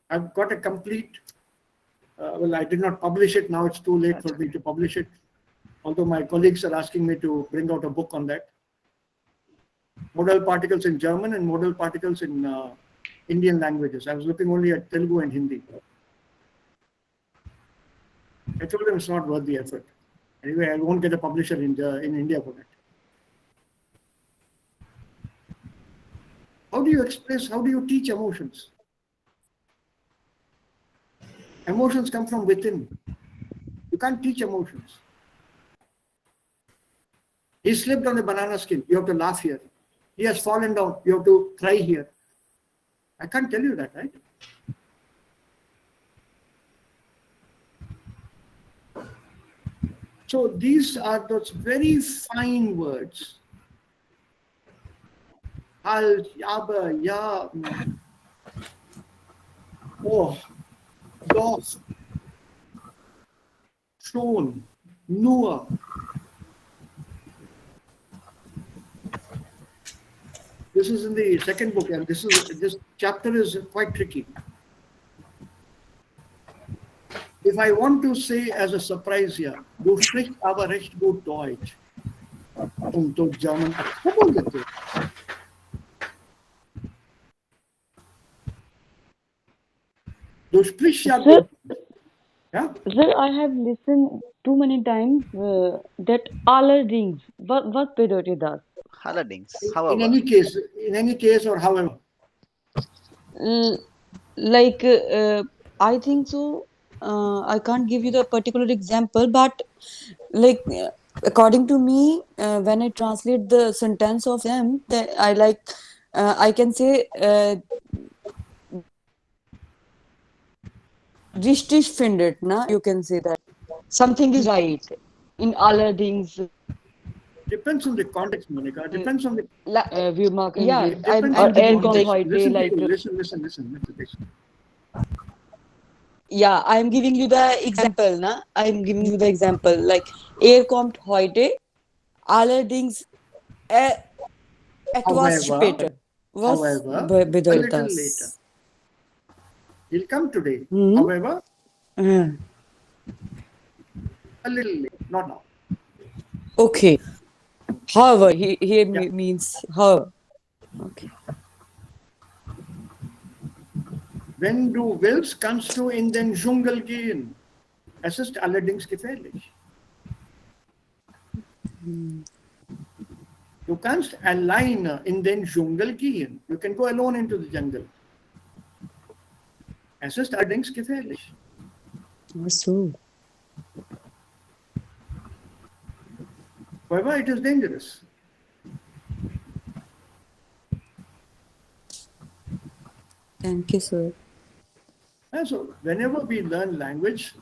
I've got a complete, well, I did not publish it. Now it's too late for me to publish it. Although my colleagues are asking me to bring out a book on that. Modal particles in German and modal particles in Indian languages. I was looking only at Telugu and Hindi. I told them it's not worth the effort. Anyway, I won't get a publisher in India for that. How do you express, how do you teach emotions? Emotions come from within. You can't teach emotions. He slipped on a banana skin. You have to laugh here. He has fallen down. You have to cry here. I can't tell you that, right? So these are those very fine words. Al, aber, ja, oh, doch, schon, nur. This is in the second book, and this chapter is quite tricky. If I want to say as a surprise here, du sprichst aber recht gut Deutsch. Und du German, du sprichst ja Sir, gut. Yeah? sir, I have listened too many times that allerdings. What bedeutet das? Allerdings, In however. any case, or however. Like, I think so. I can't give you the particular example, but like, according to me, when I translate the sentence of them, that I like, I can say, richtig findet, na? You can say that something is right in allerdings. Depends on the context, Monica. Depends on the Wir machen yeah, yeah, it depends I'm on the going context. heute Listen, like people, listen. yeah, I'm giving you the example, na? I'm giving you the example. Like, kommt heute, allerdings etwas später. Was However, a bedeutet little das? later. He'll come today. Mhm. However, Mhm. a little late, not now. Okay. However, here Yeah. means however. Okay. Wenn du willst, kannst du in den Dschungel gehen. Es ist allerdings gefährlich. Du kannst alleine in den Dschungel gehen. You can go alone into the jungle. Es ist allerdings gefährlich. Ach so. However, it is dangerous. Thank you, sir. And so whenever we learn language,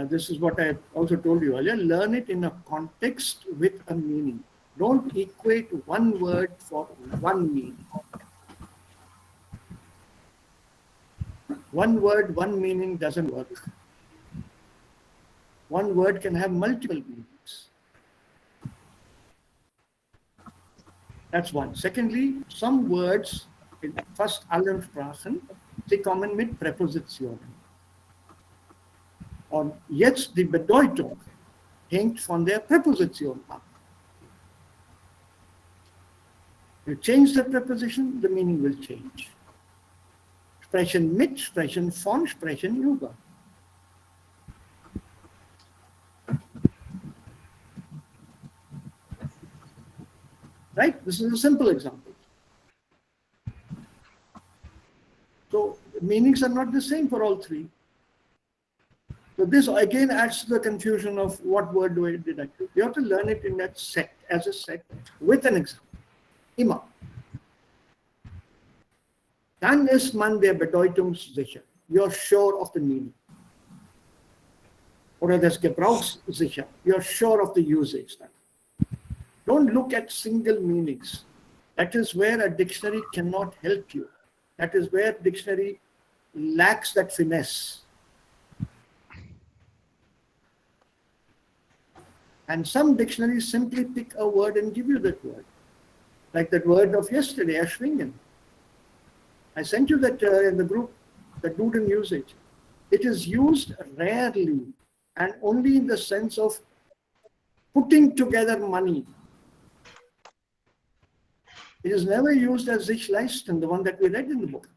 this is what I also told you earlier, learn it in a context with a meaning. Don't equate one word for one meaning. One word, one meaning doesn't work. One word can have multiple meanings. That's one. Secondly, some words in fast allen Sprachen, sie kommen mit Präpositionen. Und jetzt die Bedeutung hängt von der Präposition ab. You change the preposition, the meaning will change. Sprechen mit, sprechen von, sprechen über. Right? This is a simple example. So meanings are not the same for all three. So this again adds to the confusion of what word did I do. You have to learn it in that set, as a set, with an example. Immer. Dann ist man der Bedeutung sicher. you're sure of the meaning. Oder das Gebrauchssicher, you're sure of the usage. Don't look at single meanings. That is where a dictionary cannot help you. That is where dictionary lacks that finesse. And some dictionaries simply pick a word and give you that word. Like that word of yesterday, Ashwingen. I sent you that in the group, the Duden usage. It is used rarely and only in the sense of putting together money. It is never used as sich leisten, the one that we read in the book.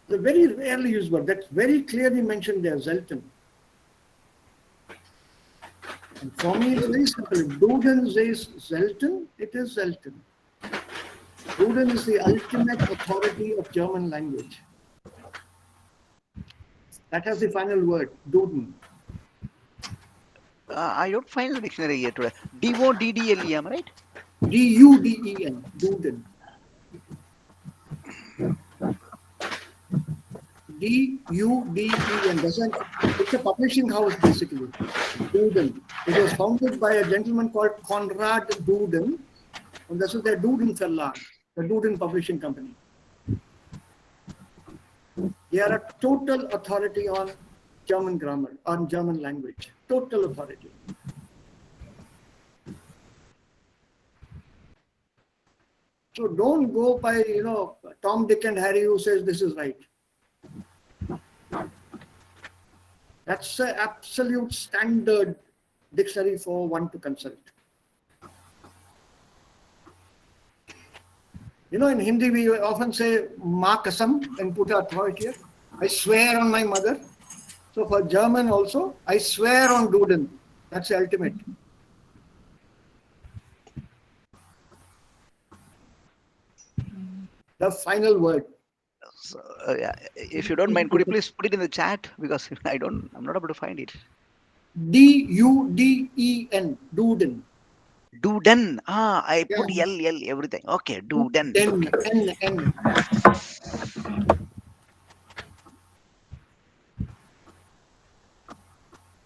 The very rarely used word, that's very clearly mentioned there, Zelten. And for me, it's very simple. If Duden says Zelten, it is Zelten. Duden is the ultimate authority of German language. That has the final word, Duden. I don't find the dictionary here today. D-O-D-D-L-E, am I right? D-U-D-E-N, Duden. D-U-D-E-N. It's a publishing house, basically. Duden. It was founded by a gentleman called Konrad Duden. And this is their Duden Verlag, the Duden publishing company. They are a total authority on German grammar, on German language. Total authority. So don't go by, Tom, Dick, and Harry who says this is right. That's an absolute standard dictionary for one to consult. In Hindi, we often say, Ma kasam, and put authority here. I swear on my mother. So for German also, I swear on Duden. That's the ultimate. The final word. So, yeah, if you don't mind, could you please put it in the chat, because I'm not able to find it. D-U-D-E-N, Duden. Duden. I put L everything. Okay, Duden. N.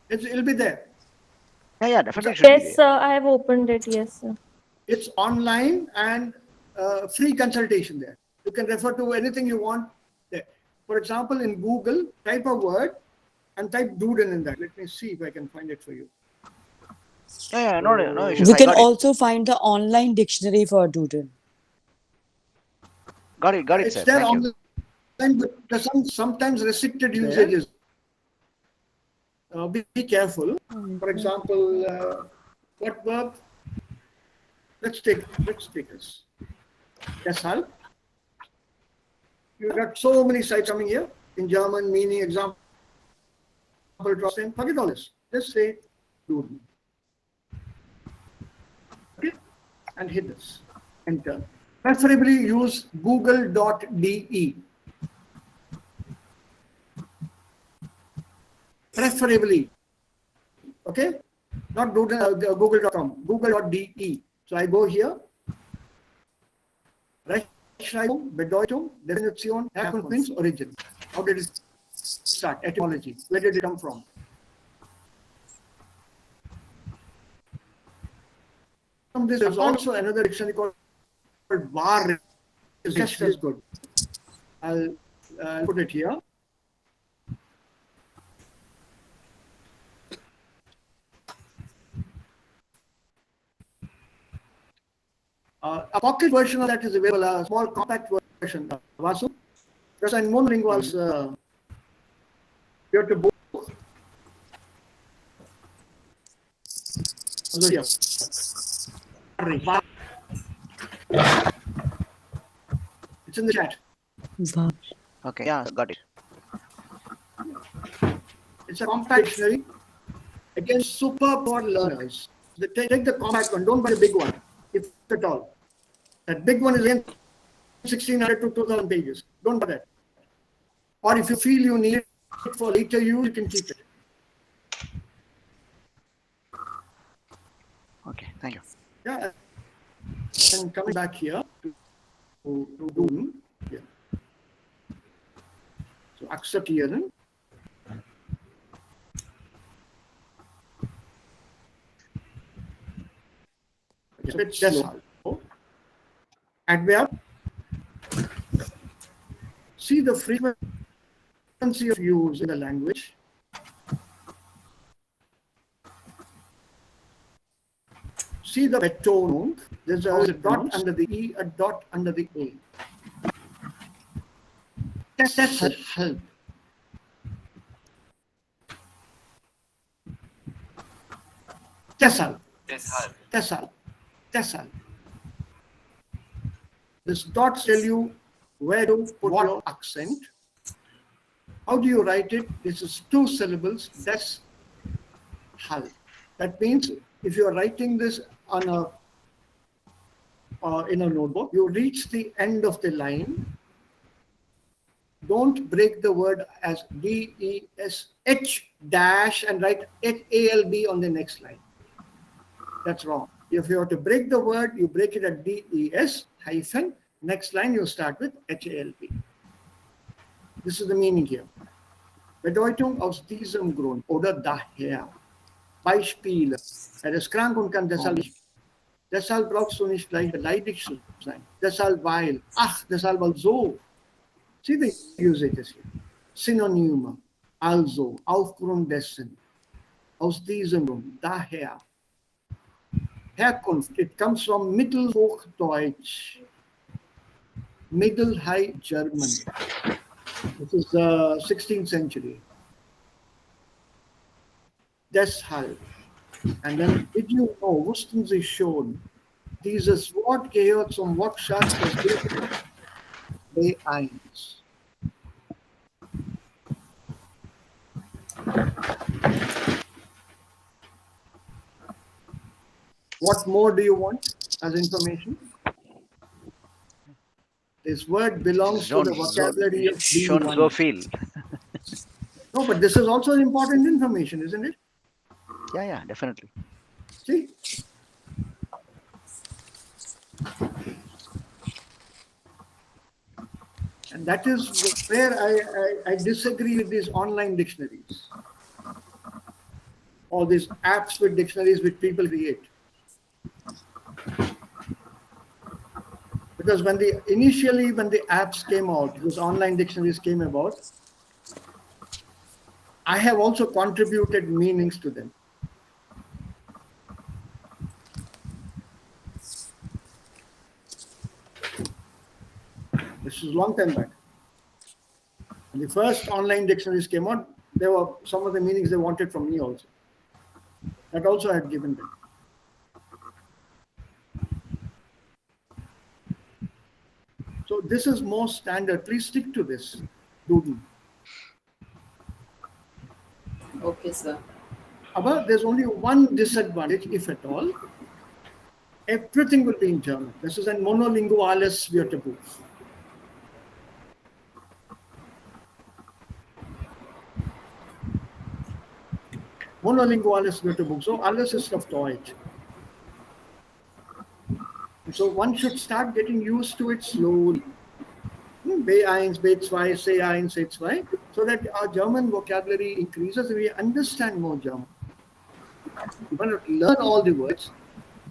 It'll be there. Yeah, definitely should be Yes, there. sir. I have opened it. Yes, sir. It's online and free consultation there. You can refer to anything you want there. For example, in Google, type a word and type Duden in that. Let me see if I can find it for you. Yeah, no issues. We I can got it. also find the online dictionary for Duden. Got it, It's sir. there Thank you. online, but there's sometimes restricted usages. Be careful. For example, what verb? Let's take this. Deshalb. You got so many sites coming here in German, meaning, example, trotzdem. Forget all this. Just say Duden. Okay? And hit this. Enter. Preferably use google.de. Preferably. Okay? Not google.com. Google.de. So I go here. Rechtschreibung, Bedeutung, Definition, Herkunft, origin. How did it start? Etymology. Where did it come from? This is also another dictionary called VAR. It's just as good. I'll put it here. A pocket version of that is available, a small compact version. Vasu, just ein monolinguals Goethe book. Also hier. It's in the chat. Okay, yeah, got it. It's a compact dictionary. Again, super for learners. Take the compact one, don't buy the big one, if at all. That big one is in 1600 to 2000 pages. Don't buy that. Or if you feel you need it for later use, you can keep it. Okay, thank you. Yeah. And coming back here to do here. So accept here then. Deshalb. Adverb. See the frequency of use in the language. See the tone. There's a dot under the E, a dot under the A. Deshalb. Deshalb. Deshalb. This dots tell you where to put your accent. How do you write it? This is 2 syllables. Deshalb. That means if you are writing this on in a notebook, you reach the end of the line. Don't break the word as D-E-S-H dash and write H-A-L-B on the next line. That's wrong. If you have to break the word, you break it at D-E-S hyphen. Next line, you start with H-A-L-B. This is the meaning here. Bedeutung aus diesem Grund oder daher. Beispiele. Ist krank und kann deshalb nicht. Deshalb brauchst du nicht gleich beleidigt zu sein. Deshalb weil. Ach, deshalb weil so. See the usages here. Synonyme. Also, aufgrund dessen. Aus diesem Grund. Daher. Herkunft. It comes from Mittelhochdeutsch. Middle High German. This is the 16th century. Deshalb. And then, did you know, wussten Sie schon, dieses Wort gehört zum Wortschatz des B1. What more do you want as information? This word belongs to the vocabulary of Don't go feel. No, but this is also important information, isn't it? Yeah, definitely. See? And that is where I disagree with these online dictionaries. All these apps with dictionaries which people create. Because initially when the apps came out, those online dictionaries came about, I have also contributed meanings to them. This is a long time back. When the first online dictionaries came out, there were some of the meanings they wanted from me also. That also I had given them. So this is more standard. Please stick to this, Duden. Okay, sir. But there's only one disadvantage, if at all. Everything will be in German. This is a monolinguales Wörterbuch. Monolinguales Wörterbuch. So alles ist auf Deutsch. So one should start getting used to it slowly. B1, B2, C1, C2, so that our German vocabulary increases and we understand more German. We want to learn all the words,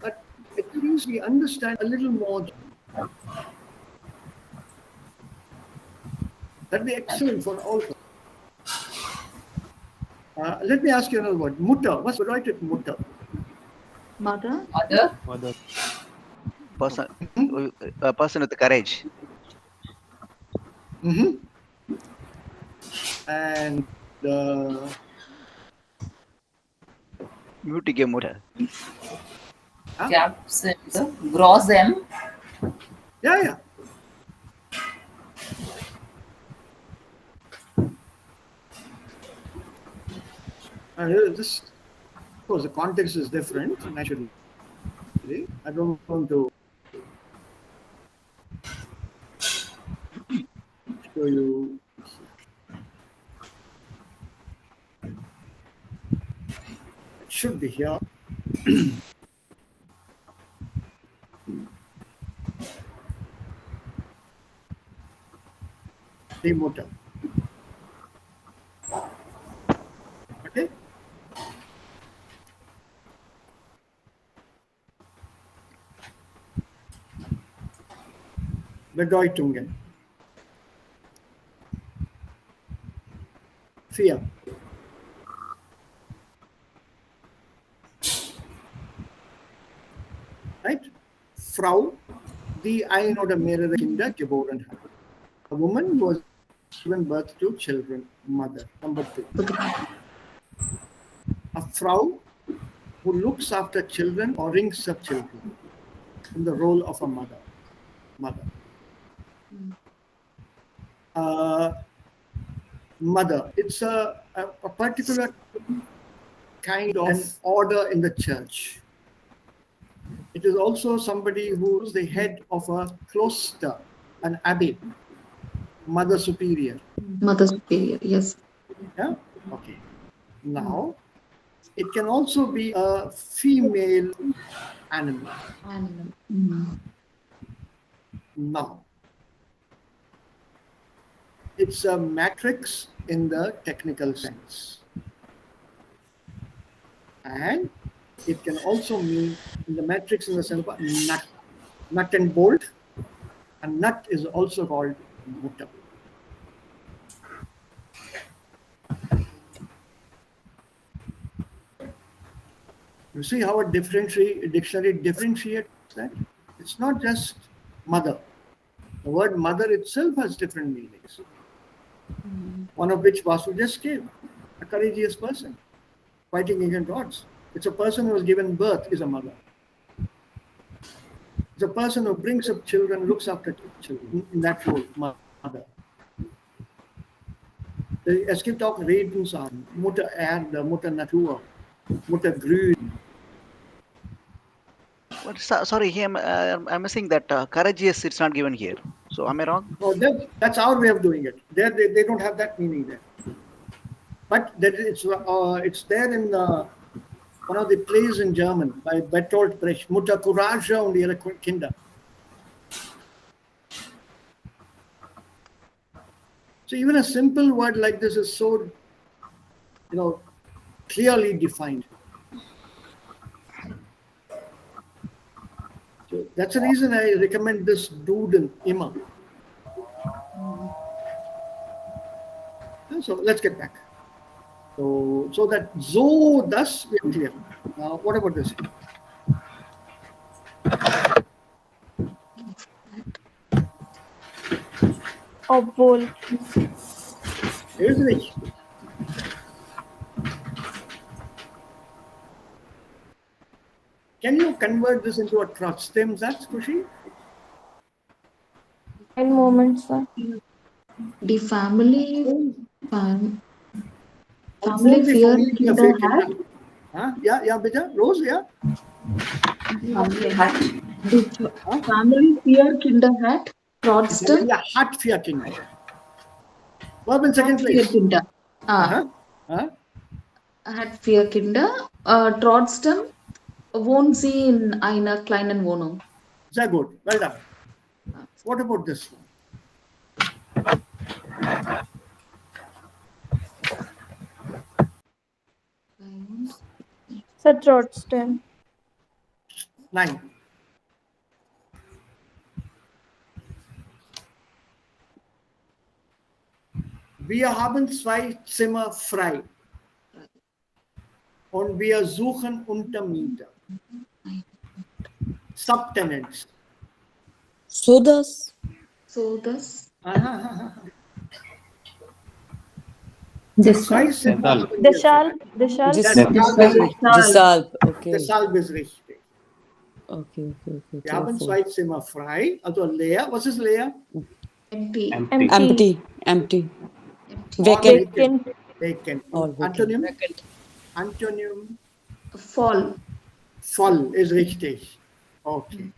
but at least we understand a little more German. That'd be excellent for all of us. Let me ask you another word. Mutter. What's the right Mutter? Mother? Mother? A person with courage. Mm-hmm. And Mutige Mutter. Grossem? Yeah. This, of course, the context is different, naturally. I don't want to show you. It should be here. Die Mutter. Okay? Bedeutungen. Fear. Right? Frau, die ein oder mehrere Kinder geboren hat. A woman who has given birth to children, mother. Number 2. A Frau who looks after children or brings up children in the role of a mother. Mother. It's a particular kind of order in the church. It is also somebody who is the head of a cloister, an abbey, Mother Superior. Mother superior, yes. Yeah? Okay. Now, it can also be a female animal. Animal. Now, it's a matrix in the technical sense. And it can also mean in the matrix in the sense of nut. Nut and bolt. A nut is also called Mutter. You see how a dictionary differentiates that? It's not just mother. The word mother itself has different meanings. One of which Vasu just gave. A courageous person fighting against odds. It's a person who has given birth is a mother. It's a person who brings up children, looks after children in that role, mother. Es gibt auch Redensarten. Mutter Erde, Mutter Natur, Mutter Grün. What, sorry, I'm missing that courageous. It's not given here. So am I wrong? Oh, that's our way of doing it. They don't have that meaning there. But that it's there in one of the plays in German by Bertolt Brecht, Mutter Courage und ihre Kinder. So even a simple word like this is so, clearly defined. So that's the reason I recommend this Duden immer. So let's get back. So that so thus we are clear. Now what about this? Obwohl. Here's the Can you convert this into a trotzdem Satz, Kushi? Ein Moment, sir. Die family fear Kinder Kinder hat. Ja, bitte? Rose, ja? Die family fear Kinder hat. Trotzdem. Ja, hat 4 Kinder. Verb in second 4 place. Kinder. Hat 4 Kinder. Trotzdem wohnt sie in einer kleinen Wohnung. Sehr gut. Well done. What about this one? Sir, trotzdem. 9. Wir haben 2 Zimmer frei. Und wir suchen Untermieter. Subtenants. So thus. Zwei Zimmer haben wir Deshalb. Deshalb. Okay. Deshalb ist richtig. Okay. Wir haben 2 Zimmer frei, also leer. Was ist leer? Empty. Empty. Vacant. Vacant. All vacant. Antonym. Voll. Voll ist richtig. Okay.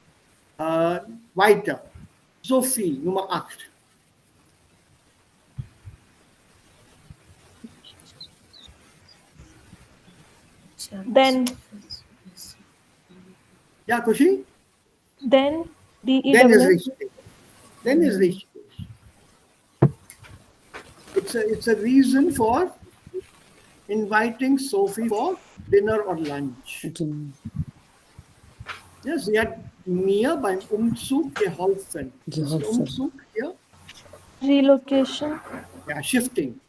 Weiter. Sophie, Nummer 8. Then. Ja, Kushi? Then. Then ist richtig. It's a reason for inviting Sophie for dinner or lunch. Okay. Yes, sie hat mir beim Umzug geholfen. Was ist Geholfen. Umzug hier? Relocation. Yeah, shifting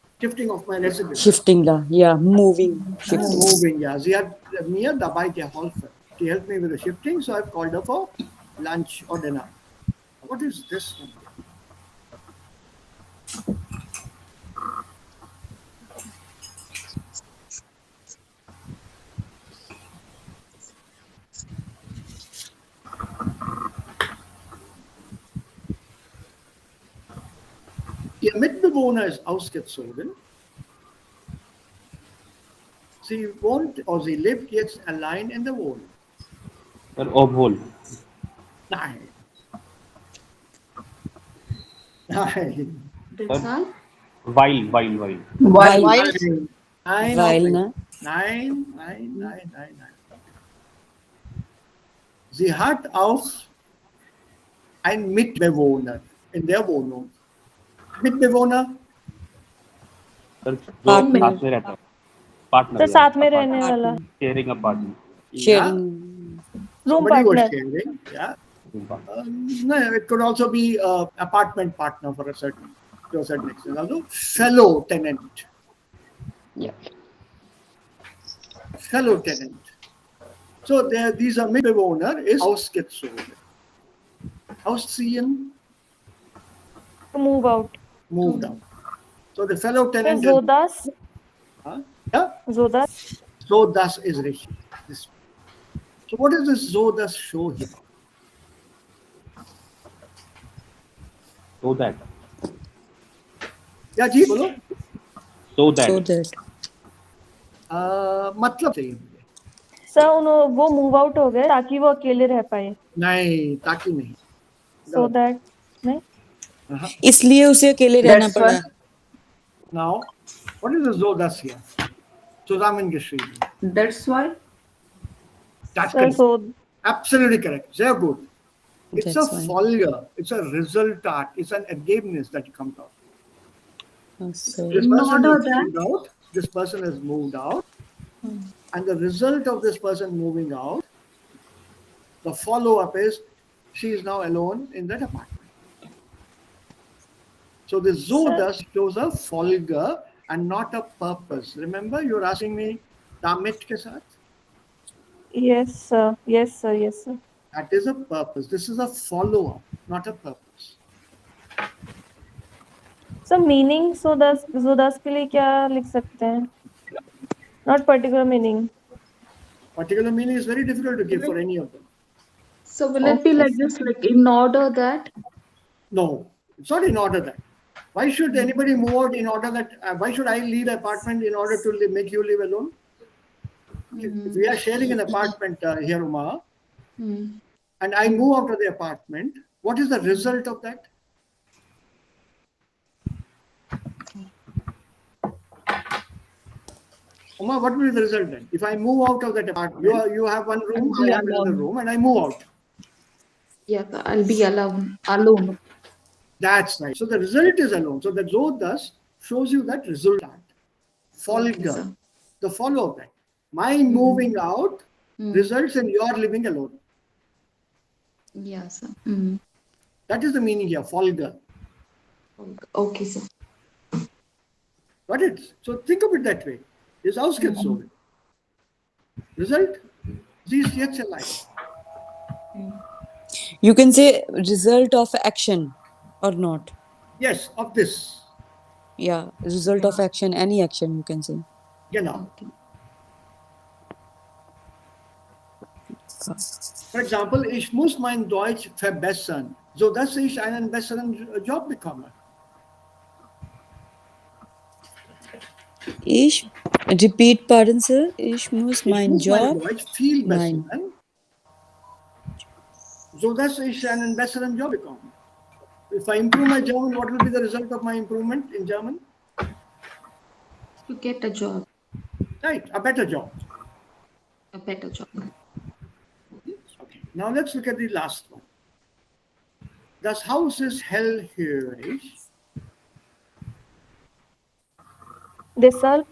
of my residence. Shifting da, yeah, moving, shifting. Moving, yeah. Sie hat mir dabei geholfen. She helped me with the shifting, so I've called her for lunch or dinner. What is this one? Ihr Mitbewohner ist ausgezogen. Sie wohnt oder sie lebt jetzt allein in der Wohnung. Sir, obhole. Nein. Nein. That's all. While. Nein. While, Nein. na? Nein. Sie hat auch einen Mitbewohner in der Wohnung. Mitbewohner? Sir, जो Partner. साथ में रहता है. Partner. तो yeah, साथ में apartment. रहने वाला. Sharing apartment. Sharing. Room Somebody was partner. sharing. Yeah. No, it could also be apartment partner to a certain extent. Also, fellow tenant. Yeah. Fellow tenant. So these are Mitbewohner ist ausgezogen. Ausziehen, To move out. moved out. So the fellow So tenant Zodas. Huh? Yeah. Zodas. So das is richtig. So what does this so das show here? So that. Yeah, जी बोलो. So that. So that. मतलब चाहिए मुझे. Sir वो move out हो गए ताकि वो अकेले रह पाए. नहीं, ताकि नहीं. So that. नहीं. इसलिए उसे अकेले रहना That's पड़ा. why. Now, what is the so das here? Zusammengeschrieben. That's why. That's Sir, correct. so Absolutely correct. Sehr gut. It's That's a fine. Folge. It's a Resultat. It's an Ergebnis that comes out. So, This In person order has that- moved out. This person has moved out. And the result of this person moving out, the follow-up is she is now alone in that apartment. So the so Sir- das shows a Folge and not a purpose. Remember, you're asking me damit ke saath? yes sir. Yes sir. Yes sir. That is a purpose. This is a follow-up, not a purpose. Sir meaning जोदास के लिए क्या लिख सकते हैं? Not particular meaning. Particular meaning is very difficult to give for any of them. So will it be like this, like in order that? No, it's not in order that. Why should anybody move out in order that? Why should I leave apartment in order to make you live alone? If we are sharing an apartment here, Uma, and I move out of the apartment, what is the result of that? Uma, what will be the result then? If I move out of that apartment, you have one room, I have another room, and I move out. Yeah, I'll be alone. That's right. So the result is alone. So the so thus shows you that resultant. Folge, Okay, sir. the follow of that. My moving out results in your living alone. Yeah, sir. That is the meaning here, folge. Okay, sir. Got it? So think of it that way. Ist ausgezogen. Result, sie ist jetzt allein. you can say result of action or not. Yes, of this. Yeah, result of action, any action you can say. Genau. Okay. For example, ich muss mein Deutsch verbessern, sodass ich einen besseren Job bekomme. Ich, repeat, pardon, sir. Ich muss Ich mein muss mein Job. Deutsch viel Nein. bessern, sodass ich einen besseren Job bekomme. If I improve my German, what will be the result of my improvement in German? To get a job, Right, a better job. a better job. Okay. Now let's look at the last one. Das Haus ist hellhörig. Deshalb.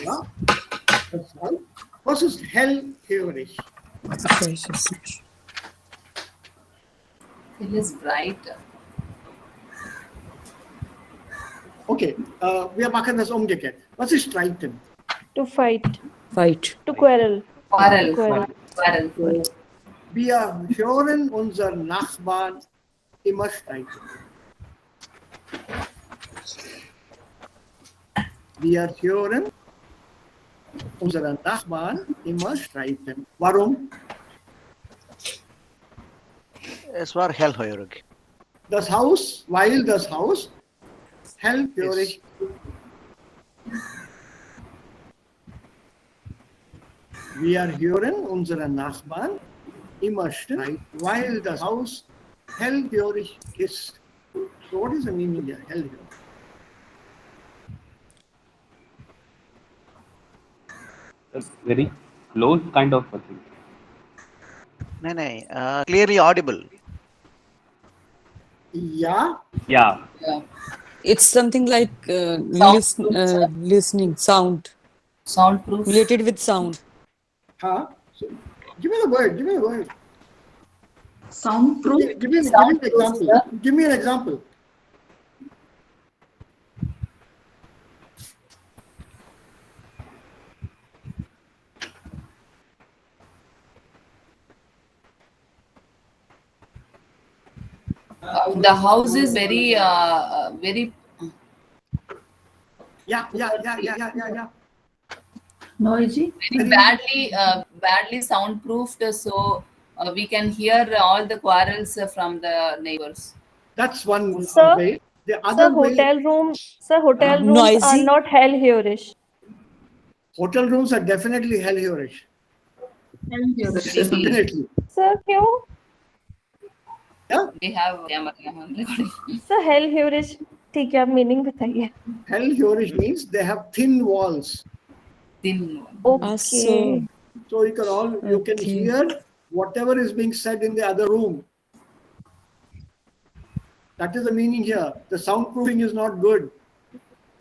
Ja. Deshalb. Was ist hellhörig? It is bright. Okay, wir machen das umgekehrt. Was ist streiten? To fight. Fight. To quarrel. Quarrel. Quarrel. Quarrel. Wir hören unseren Nachbarn immer streiten. Wir hören unseren Nachbarn immer streiten. Warum? Es war hellhörig. Das Haus, weil das Haus hellhörig. Wir hören unseren Nachbarn immer streiten, weil das Haus hellhörig ist. So what is the meaning here? Hellhörig. A very close kind of a thing. No, clearly audible. Yeah. Yeah. Yeah. It's something like listening, sound, Soundproof. related with sound. Huh? So, give me the word. Give me the word. Soundproof. Give me an example. Give me an example. The house is very, very. Yeah. Noisy. Very badly soundproofed, so we can hear all the quarrels from the neighbors. That's one Sir, way. The Sir, other way, hotel rooms are Noisy. not hellhörig. hotel rooms are definitely hellhörig. Definitely. Sir, क्यों? Yeah. We have camera on recording. Sir, hellhörig. ठीक है, आप meaning बताइए. Hellhörig means they have thin walls. Thin one. Okay. So you can Okay. hear whatever is being said in the other room. That is the meaning here. The soundproofing is not good.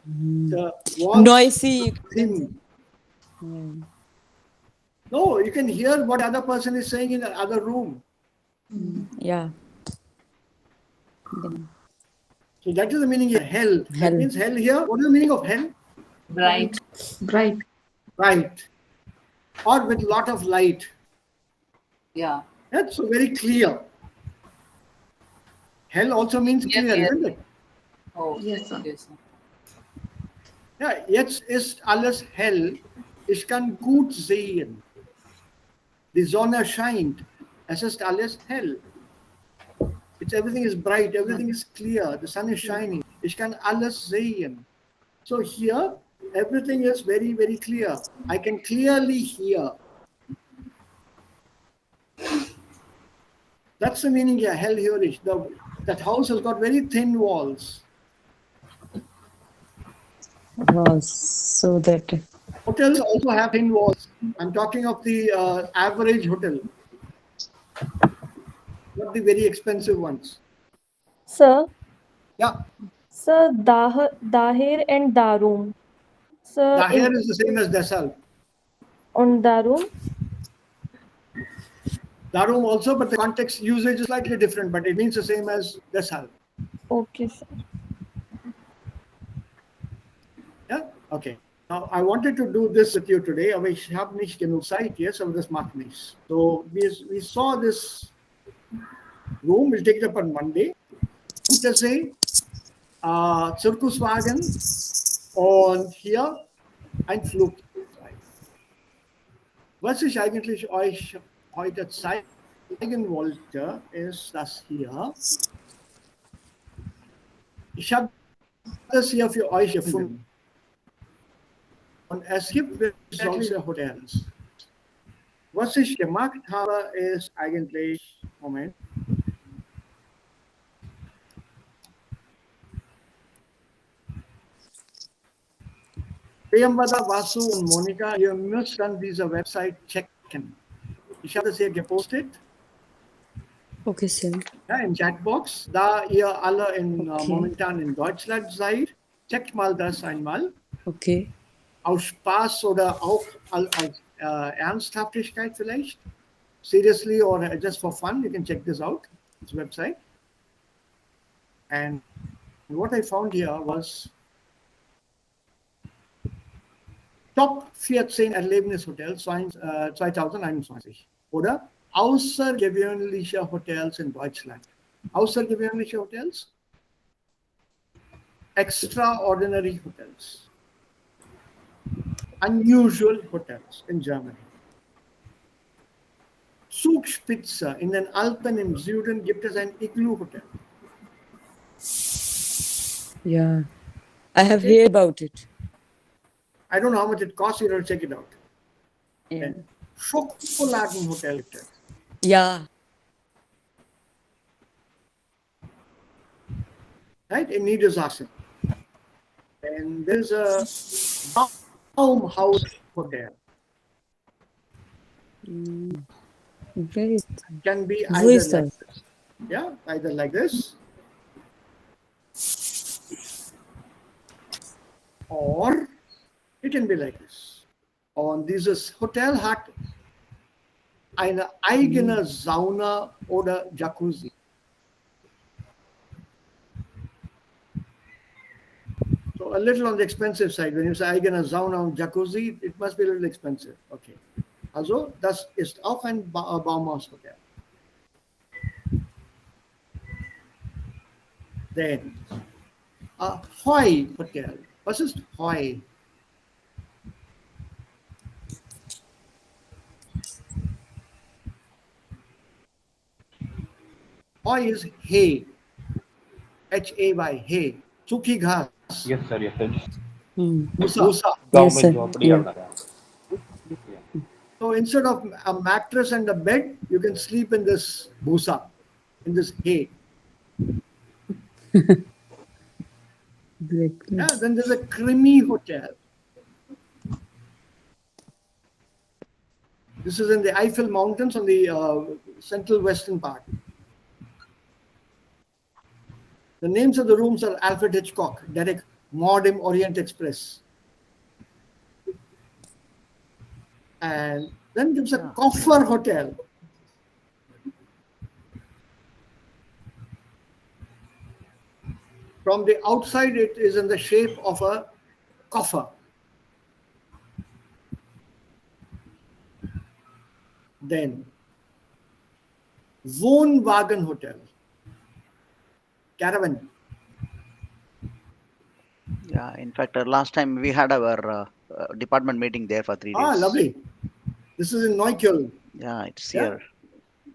The walls Noisy. are thin. No, you can hear what the other person is saying in the other room. Yeah. So that is the meaning here. Hell. That Hell. means hell here. What is the meaning of hell? Bright. Bright. Right. Or with lot of light. Yeah. That's so very clear. Hell also means Yes, clear, yes. isn't it? Oh, Yes, sir. yes, sir. Ja, jetzt ist alles hell. Ich kann gut sehen. Die Sonne scheint. Es ist alles hell. Everything is bright, everything is clear. The sun is shining. Ich kann alles sehen. So here, everything is very, very clear. I can clearly hear. That's the meaning here, hellhörig. That house has got very thin walls. So that. Hotels also have thin walls. I'm talking of the average hotel, not the very expensive ones. Sir, Yeah, Sir, Dahir and Darum. Sir, Daher is the same as Desal. on Darum. Darum also, but the context usage is slightly different, but it means the same as Desal. Okay, sir. Yeah, okay. Now, I wanted to do this with you today, aber ich habe nicht genug Zeit jetzt, aber das macht nichts. So, we saw this room, we'll take it up on Monday. Untersee, Zirkuswagen und hier ein Flugzeug. Was ich eigentlich euch heute zeigen wollte, ist das hier. Ich habe das hier für euch gefunden. Und es gibt solche Hotels. Was ich gemacht habe, ist eigentlich, Moment. Priyambada, Vasu und Monika, ihr müsst dann diese Website checken. Ich habe das hier gepostet. Okay, sir. Ja, in Chatbox, da ihr alle Okay. momentan in Deutschland seid, checkt mal das einmal. Okay. Aus Spaß oder auch als Ernsthaftigkeit vielleicht. Seriously or just for fun, you can check this out. It's a website. And what I found here was Top 14 Erlebnishotels 2021 oder außergewöhnliche Hotels in Deutschland. Außergewöhnliche Hotels, extraordinary hotels, unusual hotels in Germany. Zugspitze in den Alpen im Süden gibt es ein Igloo-Hotel. Yeah. I have heard about it. I don't know how much it costs, you to check it out. Yeah. Then Schokoladenhotel gibt es. Yeah. Right, in Niedersachsen. And there's a Baumhaus Hotel. Where is It can be Who either is like that? this. Yeah, either like this. Or it can be like this. Und dieses Hotel hat eine eigene Sauna oder Jacuzzi. So a little on the expensive side. When you say eigene Sauna und Jacuzzi, it must be a little expensive. Okay. Also, das ist auch ein Baumhaushotel. Then, Hoi Hotel. Was ist Hoi? Hoi is hay. Hay. Hay. Suki घास. Yes, sir. Yes, sir. Bhusa. गांव Yes, में sir. झोपड़ी Yeah. आता है. So instead of a mattress and a bed, you can sleep in this bhusa, in this hay. Exactly. Yeah, then there's a creamy hotel. This is in the Eiffel Mountains on the central western part. The names of the rooms are Alfred Hitchcock, Derek, Maud Orient Express. And then there's a Koffer Hotel. From the outside, it is in the shape of a coffer. Then, Wohnwagen Hotel, caravan. Yeah, in fact, last time we had our department meeting there for 3 days. Ah, lovely. This is in Neukölln. Yeah, it's Yeah? here.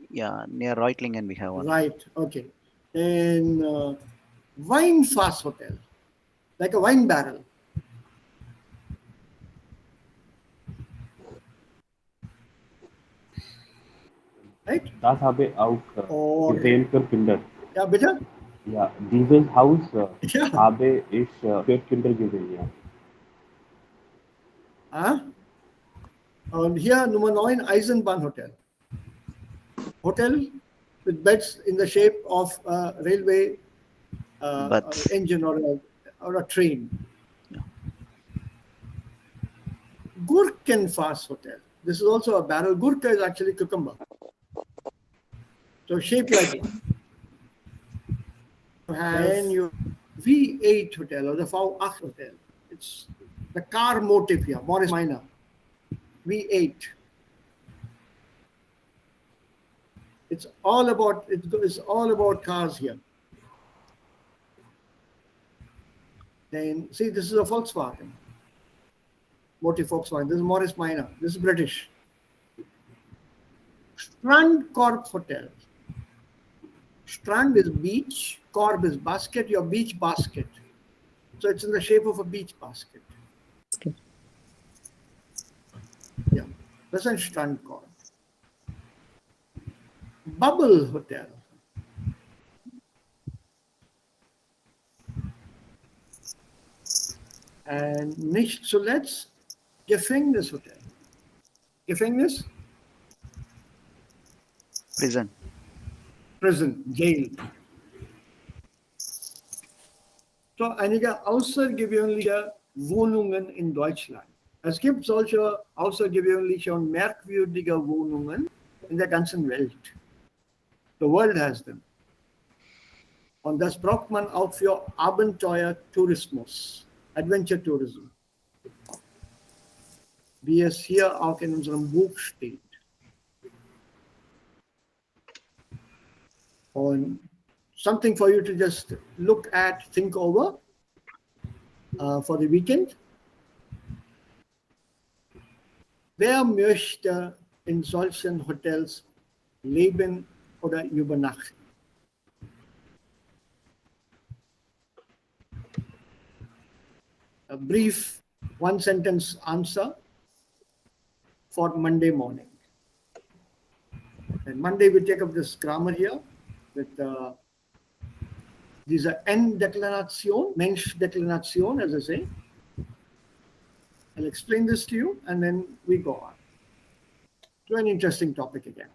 Yeah, near Reutlingen we have one. Right, okay. And Weinfass Hotel, like a wine barrel. Right? Das habe auch Or, gesehen für Kinder. ja, bitte? Ja, dieses Haus Ja. habe ich für Kinder gesehen. Ja. Ah? Und hier Nummer 9, Eisenbahn Hotel. Hotel with beds in the shape of a railway But engine or a train. Gurkenfass Hotel. This is also a barrel. Gurka is actually cucumber. So shaped like it. And you V8 Hotel or the V8 Hotel. It's the car motive here, Morris Minor. V8. It's all about cars here. Then see, this is a Volkswagen. Motive Volkswagen. This is Morris Minor. This is British. Strandkorb Hotel. Strand is beach, korb is basket, your beach basket. So it's in the shape of a beach basket. Yeah, that's a Strandkorb. Bubble Hotel. And nicht zuletzt Gefängnis Hotel. Gefängnis? prison. prison, jail. So einige außergewöhnliche Wohnungen in Deutschland. Es gibt solche außergewöhnliche und merkwürdige Wohnungen in der ganzen Welt. The world has them. Und das braucht man auch für Abenteuertourismus, Adventure Tourism, wie es hier auch in unserem Buch steht. Und something for you to just look at, think over for the weekend. Wer möchte in solchen Hotels leben oder übernachten? A brief one sentence answer for Monday morning. And Monday we take up this grammar here with diese N-Deklination, Mensch-Deklination, as I say. I'll explain this to you and then we go on to an interesting topic again.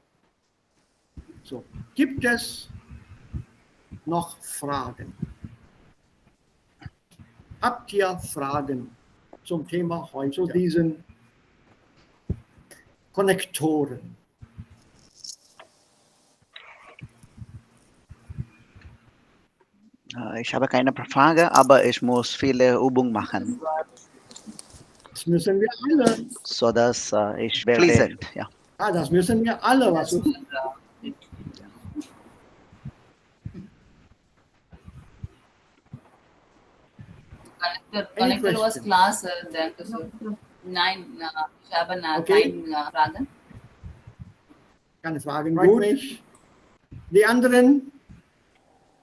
So, gibt es noch Fragen? Habt ihr Fragen zum Thema heute, zu diesen Konnektoren? Ich habe keine Frage, aber ich muss viele Übungen machen, Das müssen wir alle. sodass ich fließend, ja. Ah, das müssen wir alle. Was Connector was questions? class then so 9 ich habe Okay. 9 Fragen. Keine Fragen. Gut. Die anderen?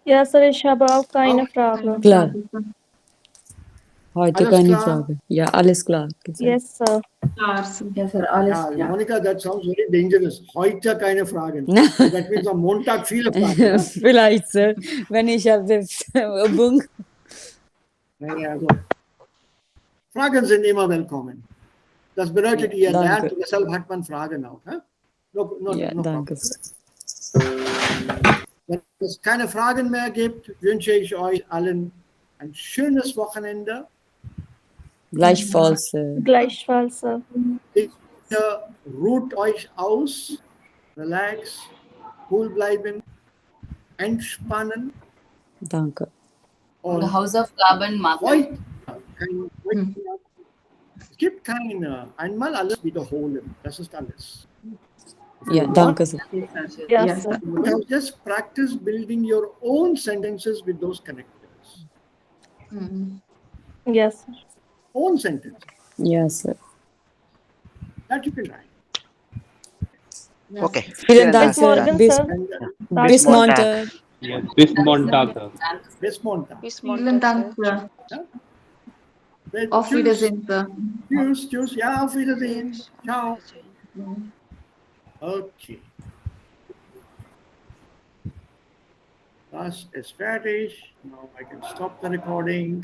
Ja, Sir, ich habe auch keine Frage. Klar. Heute Alles keine klar? Frage. Ja, alles klar. Yes, sir. Yes, sir. Alles Ja, klar. Monika, that sounds very dangerous. Heute keine Fragen. That means am Montag viele Fragen. Ne? Vielleicht, Sir, wenn ich habe das Übung. Naja, also, Fragen sind immer willkommen. Das bedeutet, ihr Danke. lernt, deshalb hat man Fragen auch. Ne? Ja, no danke. problem. Wenn es keine Fragen mehr gibt, wünsche ich euch allen ein schönes Wochenende. Gleichfalls. Gleichfalls, Sir. Bitte ruht euch aus, relax, cool bleiben, entspannen Danke. und Hausaufgaben machen. Es gibt keine einmal alles wiederholen. Das ist alles. Ja, danke, Sir. Yes, sir. You have just practice building your own sentences with those connectors. Yes, sir. Own sentence Yes, Sir. that you can write. Okay. Vielen Dank, Bis morgen, Sir. Bis, Sir. And, bis Montag. Yes, bis Montag. bis Montag. Vielen Dank, Sir. Auf Tschüss. Wiedersehen, Sir. Tschüss, tschüss. Ja, auf Wiedersehen. Ciao. Okay. Das ist fertig. Now I can stop the recording.